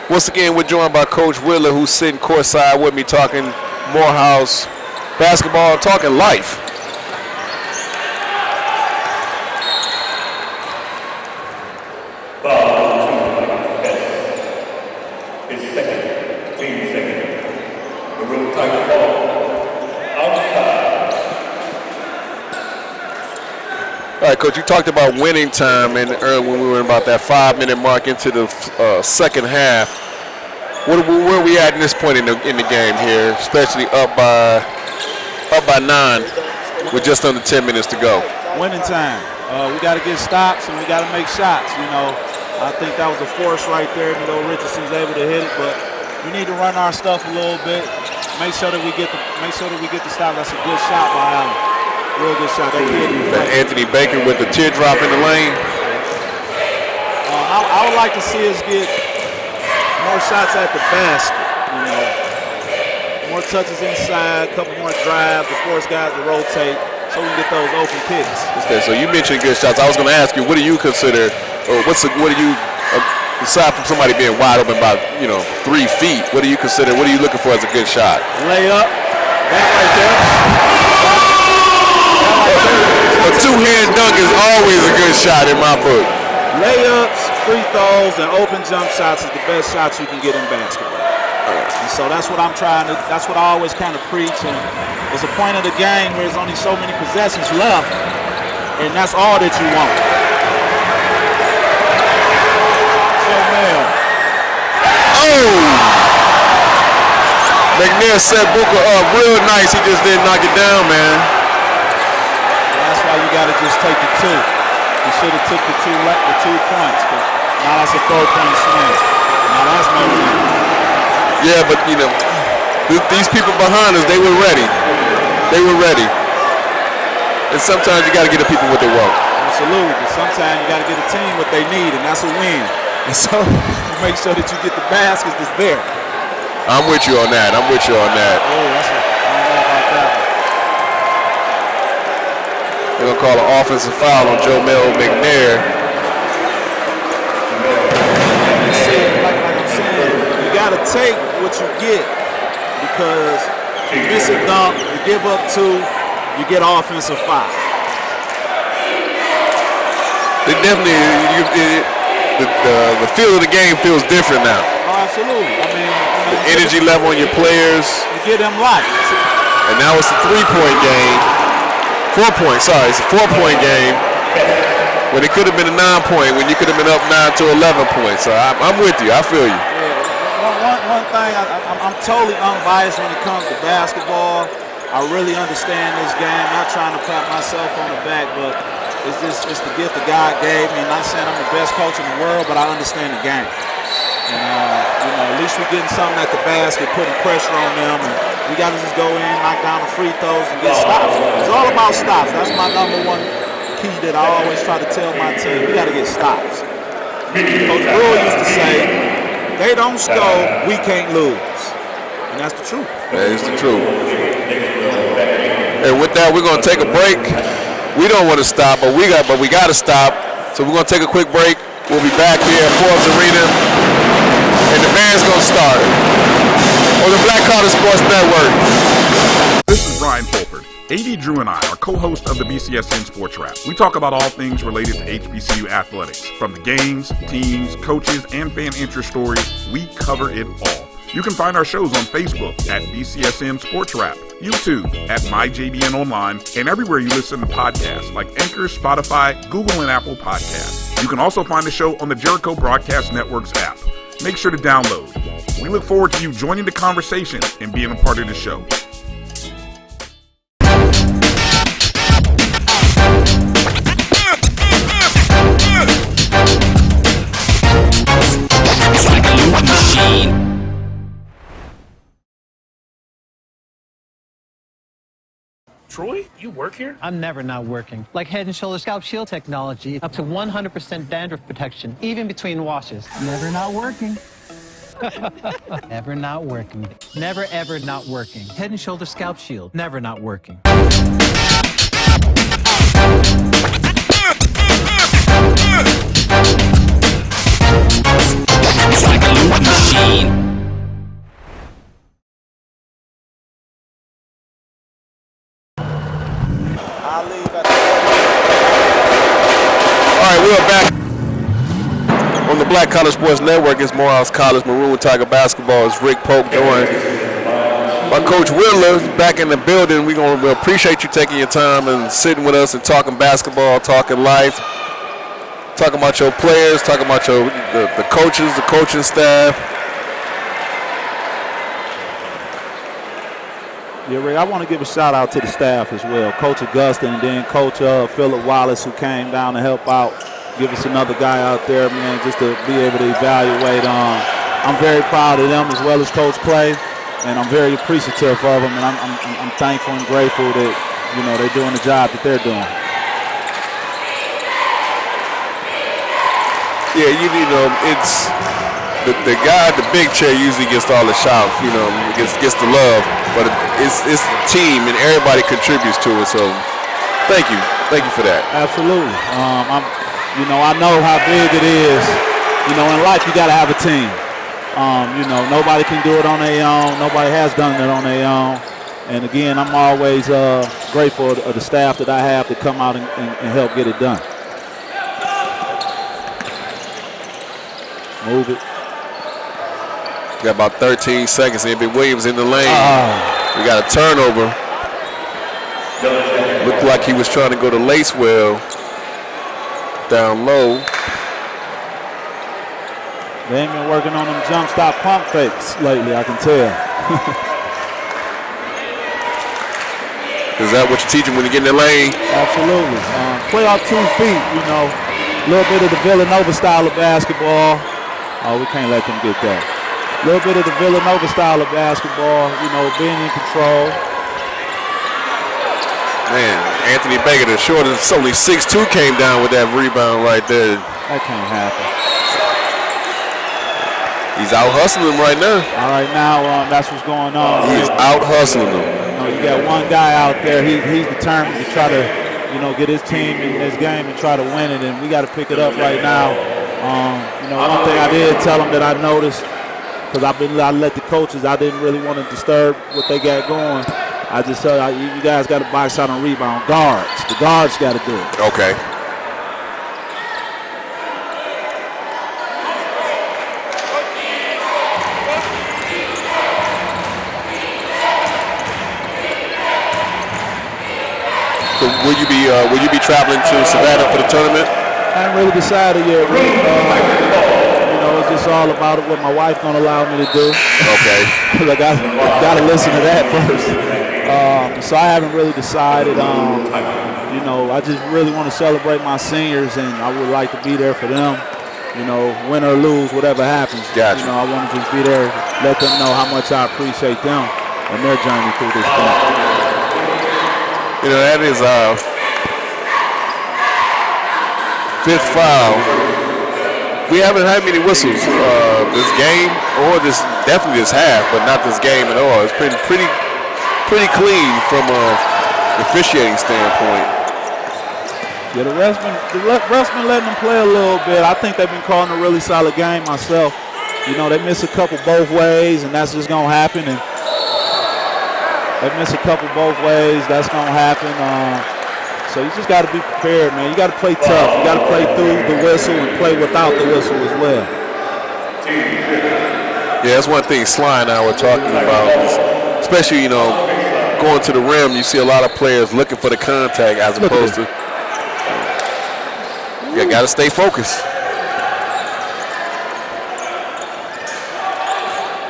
Once again, we're joined by Coach Wheeler, who's sitting courtside with me talking Morehouse basketball, talking life. All right, Coach, you talked about winning time and when we were about that 5-minute mark into the second half. Where are we at in this point in the game here, especially up by 9 with just under 10 minutes to go? Winning time. We got to get stops and we got to make shots. You know, I think that was a force right there. You know, Richardson's able to hit it, but we need to run our stuff a little bit. Make sure that we get the stop. That's a good shot by Allen. Real good shot. Anthony Baker with the teardrop in the lane. I would like to see us get more shots at the basket. You know, more touches inside, a couple more drives to force guys to rotate, so we can get those open kicks. Okay, so you mentioned good shots. I was going to ask you, what do you consider, or what do you, aside from somebody being wide open by 3 feet, what do you consider? What are you looking for as a good shot? Layup, that right there. A two-hand dunk is always a good shot in my book. Layups, free throws, and open jump shots is the best shots you can get in basketball. And so that's what that's what I always kind of preach. And it's a point of the game where there's only so many possessions left, and that's all that you want. Oh! McNair set Booker up real nice. He just didn't knock it down, man. That's why you got to just take the 2. You should have took the 2 points, but now that's a 4-point swing. Now that's no win. Yeah, but these people behind us, they were ready. They were ready. And sometimes you got to get the people what they want. Absolutely, but sometimes you got to get a team what they need, and that's a win. And so make sure that you get the baskets that's there. I'm with you on that. Oh, that's I don't know about that one. They're going to call an offensive foul on Jomel McNair. Like I'm saying, you got to take what you get, because you miss a dunk, you give up 2, you get offensive foul. They definitely, the feel of the game feels different now. Oh, absolutely. I mean, the energy level on your players. You get them right. And now it's a 3-point game. 4 points, sorry, it's a 4-point game when it could have been a 9-point, when you could have been up 9 to 11 points. So I'm with you, I feel you. Yeah. One thing, I'm totally unbiased when it comes to basketball. I really understand this game, not trying to pat myself on the back, but it's the gift that God gave me. Not saying I'm the best coach in the world, but I understand the game. And at least we're getting something at the basket, putting pressure on them, and we got to just go in, knock down the free throws, and get stops. It's all about stops. That's my #1 key that I always try to tell my team. We got to get stops. Coach Brewer used to say, they don't score, we can't lose. And that's the truth. That is the truth. And with that, we're going to take a break. We don't want to stop, but we got to stop. So we're going to take a quick break. We'll be back here at Forbes Arena, and the band's gonna start on the Black College Sports Network. This is Brian Fulford. AD Drew and I are co-hosts of the BCSN Sports Wrap. We talk about all things related to HBCU athletics. From the games, teams, coaches, and fan interest stories, we cover it all. You can find our shows on Facebook at BCSN Sports Wrap, YouTube at MyJBN Online, and everywhere you listen to podcasts like Anchor, Spotify, Google, and Apple Podcasts. You can also find the show on the Jericho Broadcast Network's app. Make sure to download. We look forward to you joining the conversation and being a part of the show. Troy, you work here? I'm never not working. Like Head & Shoulder Scalp Shield technology, up to 100% dandruff protection, even between washes. Never not working. Never not working. Never ever not working. Head & Shoulder Scalp Shield, never not working. It's like a loop machine. All right, we're back on the Black College Sports Network. It's Morehouse College Maroon Tiger basketball. It's Rick Polk joined by Coach Whittler back in the building. We appreciate you taking your time and sitting with us and talking basketball, talking life, talking about your players, talking about the coaches, the coaching staff. Yeah, Rick, I want to give a shout out to the staff as well. Coach Augustin and then Coach Philip Wallace, who came down to help out, give us another guy out there, man, just to be able to evaluate. I'm very proud of them as well as Coach Clay, and I'm very appreciative of them, and I'm thankful and grateful that, you know, they're doing the job that they're doing. Yeah, you know, it's the guy at the big chair usually gets all the shouts, you know, gets the love, but it's the team and everybody contributes to it. So thank you for that. Absolutely. I know how big it is. You know, in life you got to have a team. You know, nobody can do it on their own. Nobody has done it on their own. And again, I'm always grateful of the staff that I have to come out and help get it done. Move it. Got about 13 seconds. Andy Williams in the lane. We got a turnover. Looked like he was trying to go to Lacewell down low. They ain't been working on them jump stop pump fakes lately, I can tell. Is that what you teach them when you get in the lane? Absolutely. Play off 2 feet, you know. A little bit of the Villanova style of basketball. Oh, we can't let them get that. A little bit of the Villanova style of basketball, you know, being in control. Man, Anthony Baker, the shortest, only 6'2", came down with that rebound right there. That can't happen. He's out hustling him right now. All right, now that's what's going on. He's out hustling him. You know, you got one guy out there. He's determined to try to, you know, get his team in this game and try to win it, and we got to pick it up right now. You know, one thing I did tell them that I noticed, because I let the coaches, I didn't really want to disturb what they got going. I just said, you guys got to box out and rebound. Guards. The guards got to do it. Okay. So will you be traveling to Savannah for the tournament? I haven't really decided yet. It's all about what my wife's gonna allow me to do. Okay. Because I gotta listen to that first. So I haven't really decided. You know, I just really want to celebrate my seniors, and I would like to be there for them. You know, win or lose, whatever happens. Gotcha. You know, I want to just be there, let them know how much I appreciate them and their journey through this thing. You know, that is fifth foul. We haven't had many whistles this game, or definitely this half, but not this game at all. It's been pretty clean from an officiating standpoint. Yeah, the refs been letting them play a little bit. I think they've been calling a really solid game myself. You know, they miss a couple both ways, and that's just going to happen. And they miss a couple both ways. That's going to happen. So you just got to be prepared, man. You got to play tough. You got to play through the whistle and play without the whistle as well. Yeah, that's one thing Sly and I were talking about. Especially, you know, going to the rim, you see a lot of players looking for the contact as opposed to. You got to stay focused.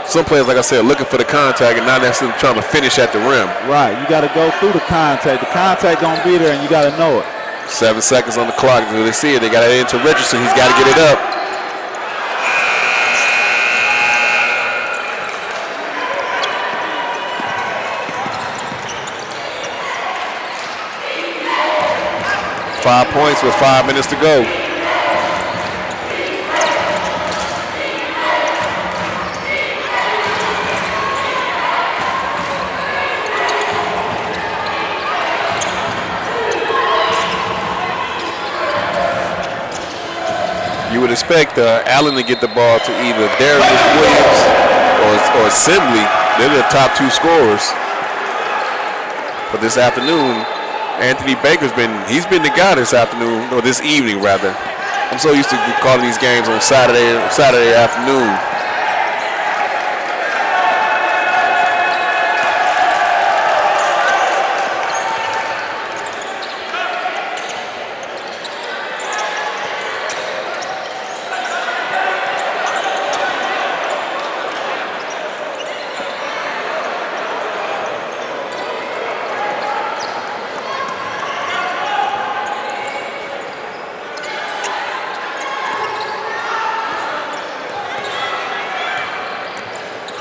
Some players, like I said, looking for the contact and not necessarily trying to finish at the rim. Right, you got to go through the contact. The contact gonna be there, and you got to know it. 7 seconds on the clock. Until they see it, they got it into Richardson. He's got to get it up. Five points with 5 minutes to go. You would expect Allen to get the ball to either Darius Williams or Sibley. They're the top 2 scorers. But this afternoon, Anthony Baker's been the guy this afternoon, or this evening rather. I'm so used to calling these games on Saturday afternoon.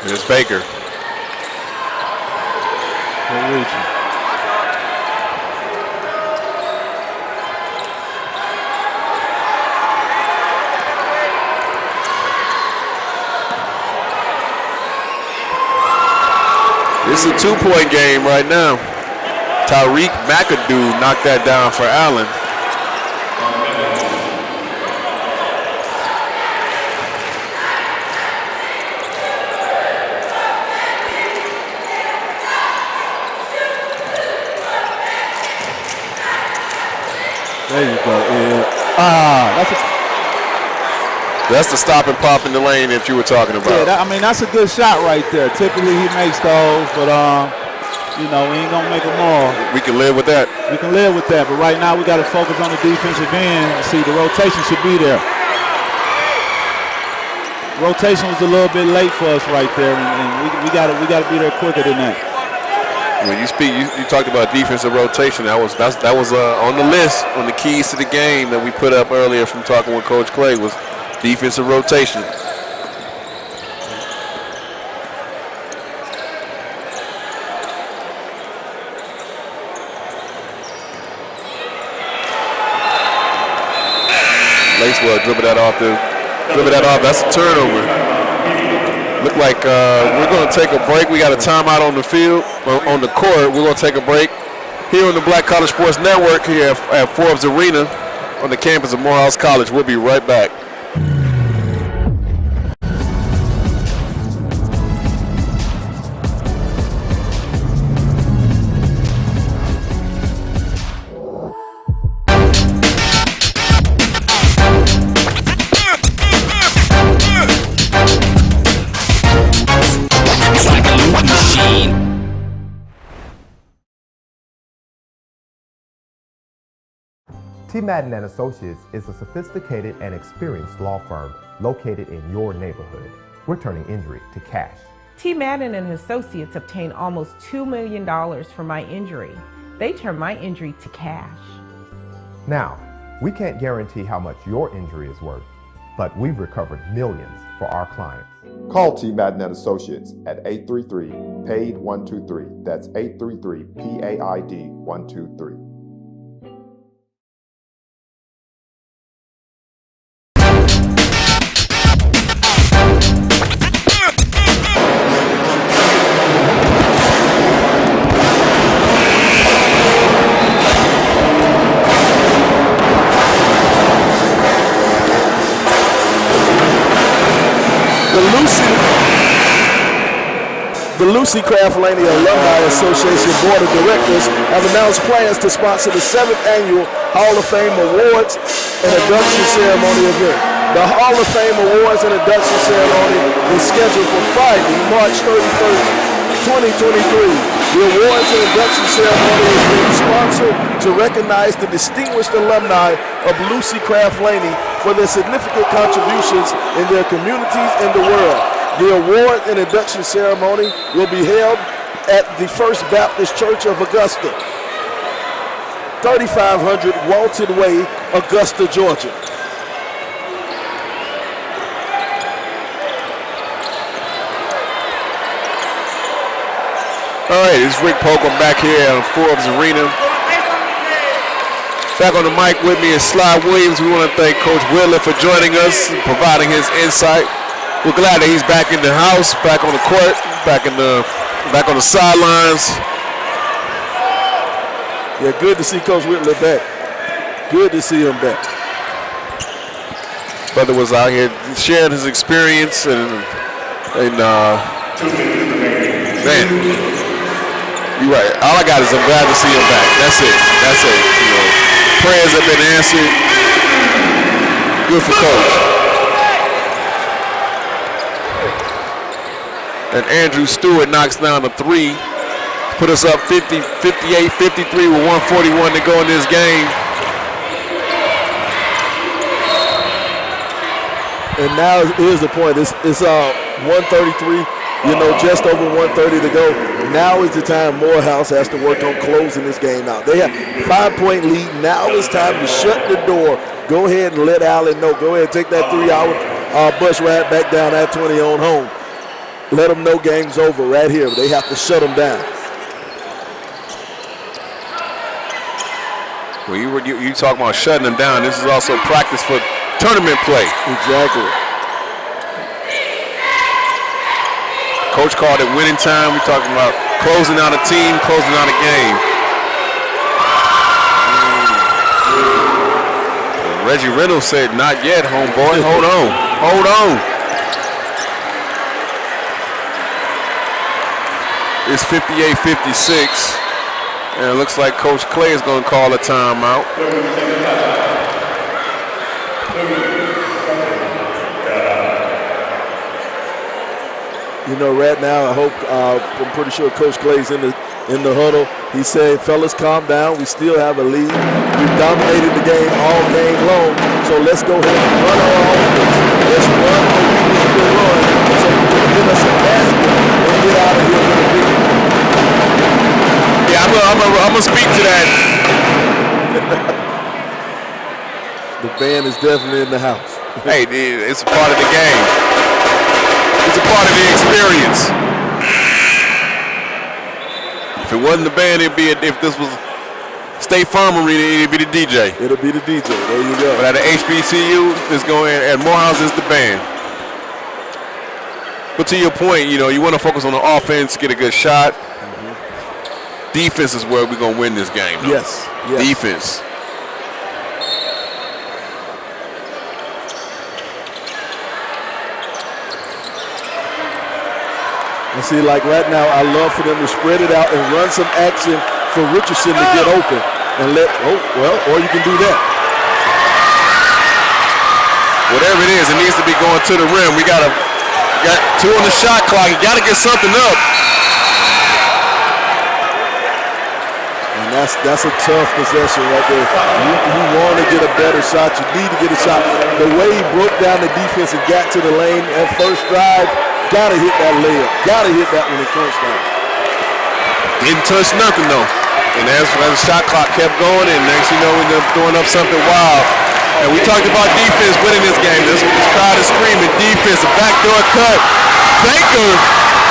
Here's Baker. This is a 2-point game right now. Tariq McAdoo knocked that down for Allen. There you go, Ed. That's the stop and pop in the lane that you were talking about. Yeah, I mean, that's a good shot right there. Typically he makes those, but you know, we ain't gonna make them all. We can live with that. We can live with that, but right now we got to focus on the defensive end. See, the rotation should be there. Rotation was a little bit late for us right there, and we got to be there quicker than that. When you speak, you talked about defensive rotation. That was on the list on the keys to the game that we put up earlier from talking with Coach Clay was defensive rotation. Lacewell dribble that off. That's a turnover. Look like we're going to take a break. We got a timeout on the field, on the court. We're going to take a break here on the Black College Sports Network here at Forbes Arena on the campus of Morehouse College. We'll be right back. T. Madden & Associates is a sophisticated and experienced law firm located in your neighborhood. We're turning injury to cash. T. Madden & Associates obtained almost $2 million for my injury. They turned my injury to cash. Now, we can't guarantee how much your injury is worth, but we've recovered millions for our clients. Call T. Madden & Associates at 833-PAID-123. That's 833-PAID-123. Lucy Craft Laney Alumni Association Board of Directors have announced plans to sponsor the 7th Annual Hall of Fame Awards and Induction Ceremony event. The Hall of Fame Awards and Induction Ceremony is scheduled for Friday, March 31st, 2023. The awards and induction ceremony is being sponsored to recognize the distinguished alumni of Lucy Craft Laney for their significant contributions in their communities and the world. The award and induction ceremony will be held at the First Baptist Church of Augusta, 3500 Walton Way, Augusta, Georgia. All right, it's Rick Pokum back here at Forbes Arena. Back on the mic with me is Sly Williams. We want to thank Coach Whitler for joining us and providing his insight. We're glad that he's back in the house, back on the court, back on the sidelines. Yeah, good to see Coach Whitler back. Good to see him back. Brother was out here sharing his experience and man, you're right. All I got is I'm glad to see him back. That's it. That's it. You know, prayers have been answered. Good for Coach. And Andrew Stewart knocks down a 3. Put us up 58-53 with 1:41 to go in this game. And now here's the point. It's 1:33. You know, just over 1:30 to go. Now is the time Morehouse has to work on closing this game out. They have 5-point lead. Now it's time to shut the door. Go ahead and let Allen know. Go ahead and take that 3-hour bus ride back down I-20 on home. Let them know game's over right here. They have to shut them down. Well, you talking about shutting them down. This is also practice for tournament play. Exactly. Coach called it winning time. We're talking about closing out a team, closing out a game. Reggie Reynolds said, "Not yet, homeboy. Hold on. Hold on." It's 58-56, and it looks like Coach Clay is going to call a timeout. You know, right now, I hope I'm pretty sure Coach Clay's in the huddle. He said, "Fellas, calm down. We still have a lead. We've dominated the game all game long. So let's go ahead and run our offense. Let's run what we need to run so we can get us a basket and get out of here with a victory." Yeah, I'm gonna speak to that. The band is definitely in the house. Hey, it's a part of the game. It's a part of the experience. If it wasn't the band, if this was State Farm Arena, it'd be the DJ. It'll be the DJ. There you go. But at the HBCU, it's going at Morehouse is the band. But to your point, you know, you want to focus on the offense, get a good shot. Defense is where we're going to win this game. Though. Yes. Defense. And see, like right now, I love for them to spread it out and run some action for Richardson to get open. And or you can do that. Whatever it is, it needs to be going to the rim. We got 2 on the shot clock. You got to get something up. And that's a tough possession right there. You want to get a better shot. You need to get a shot. The way he broke down the defense and got to the lane at first drive, got to hit that layup. Got to hit that when it comes down. Didn't touch nothing, though. And as the shot clock kept going, and next you know, we ended up throwing up something wild. And we talked about defense winning this game. This crowd is screaming defense. A backdoor cut. Baker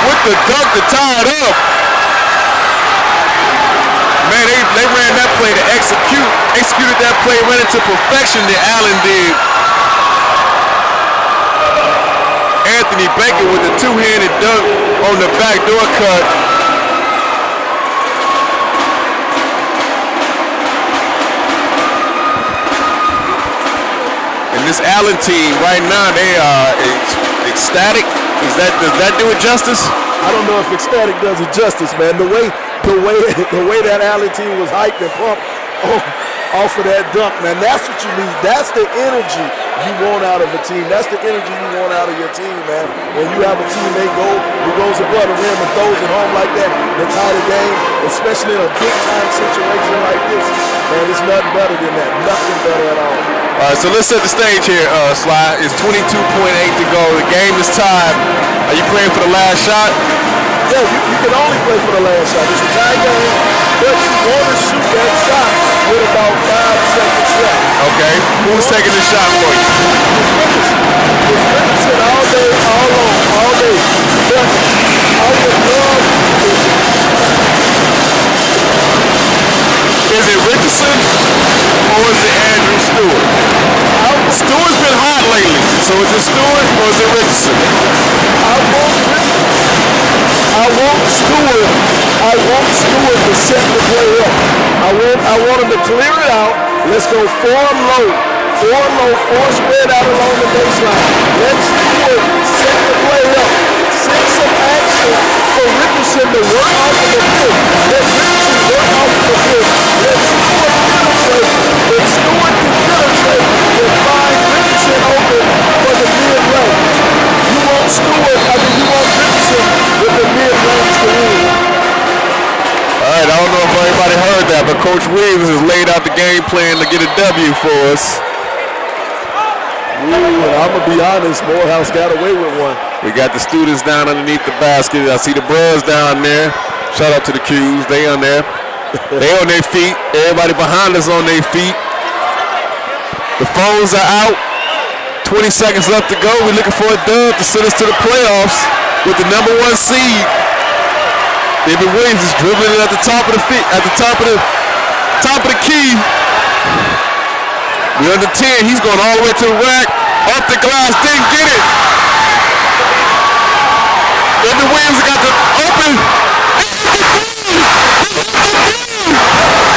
with the dunk to tie it up. Man, they ran that play to executed that play, ran it to perfection that Allen did. Anthony Baker with the two-handed dunk on the backdoor cut. And this Allen team right now, they are ecstatic. Does that do it justice? I don't know if ecstatic does it justice, man. The way that Alley team was hyped and pumped off of that dunk, man. That's what you need. That's the energy you want out of a team. That's the energy you want out of your team, man. When you have a teammate who goes above the rim and throws it home like that, they tie the game, especially in a big-time situation like this, man, it's nothing better than that. Nothing better at all. All right, so let's set the stage here, Sly. It's 22.8 to go. The game is tied. Are you playing for the last shot? Yeah, you can only play for the last shot. It's a tie game, but you want to shoot that shot with about 5 seconds left. Okay. Who's taking the shot for you? It's Richardson all day, all day. But I would love Is it Richardson or is it Andrew Stewart? Stewart's been hot lately. So is it Stewart or is it Richardson? I want Stewart to set the play up. I want him to clear it out. Let's go 4 low, 4 spread out along the baseline. Let Stewart set the play up. Send some action for Richardson to work off of the field. Let Richardson work off of the field. Let Stewart penetrate. If Stewart can penetrate, then find Richardson open for the mid-range. You want Richardson with the mid-range to win. All right, I don't know if everybody heard that, but Coach Williams has laid out the game plan to get a W for us. Ooh, I'm going to be honest, Morehouse got away with one. We got the students down underneath the basket. I see the bros down there. Shout out to the Qs. They on there. They on their feet. Everybody behind us on their feet. The phones are out. 20 seconds left to go. We're looking for a dub to send us to the playoffs with the #1 seed. David Williams is dribbling it at the top of the feet, at the top of the key. We're under 10. He's going all the way to the rack. Off the glass, didn't get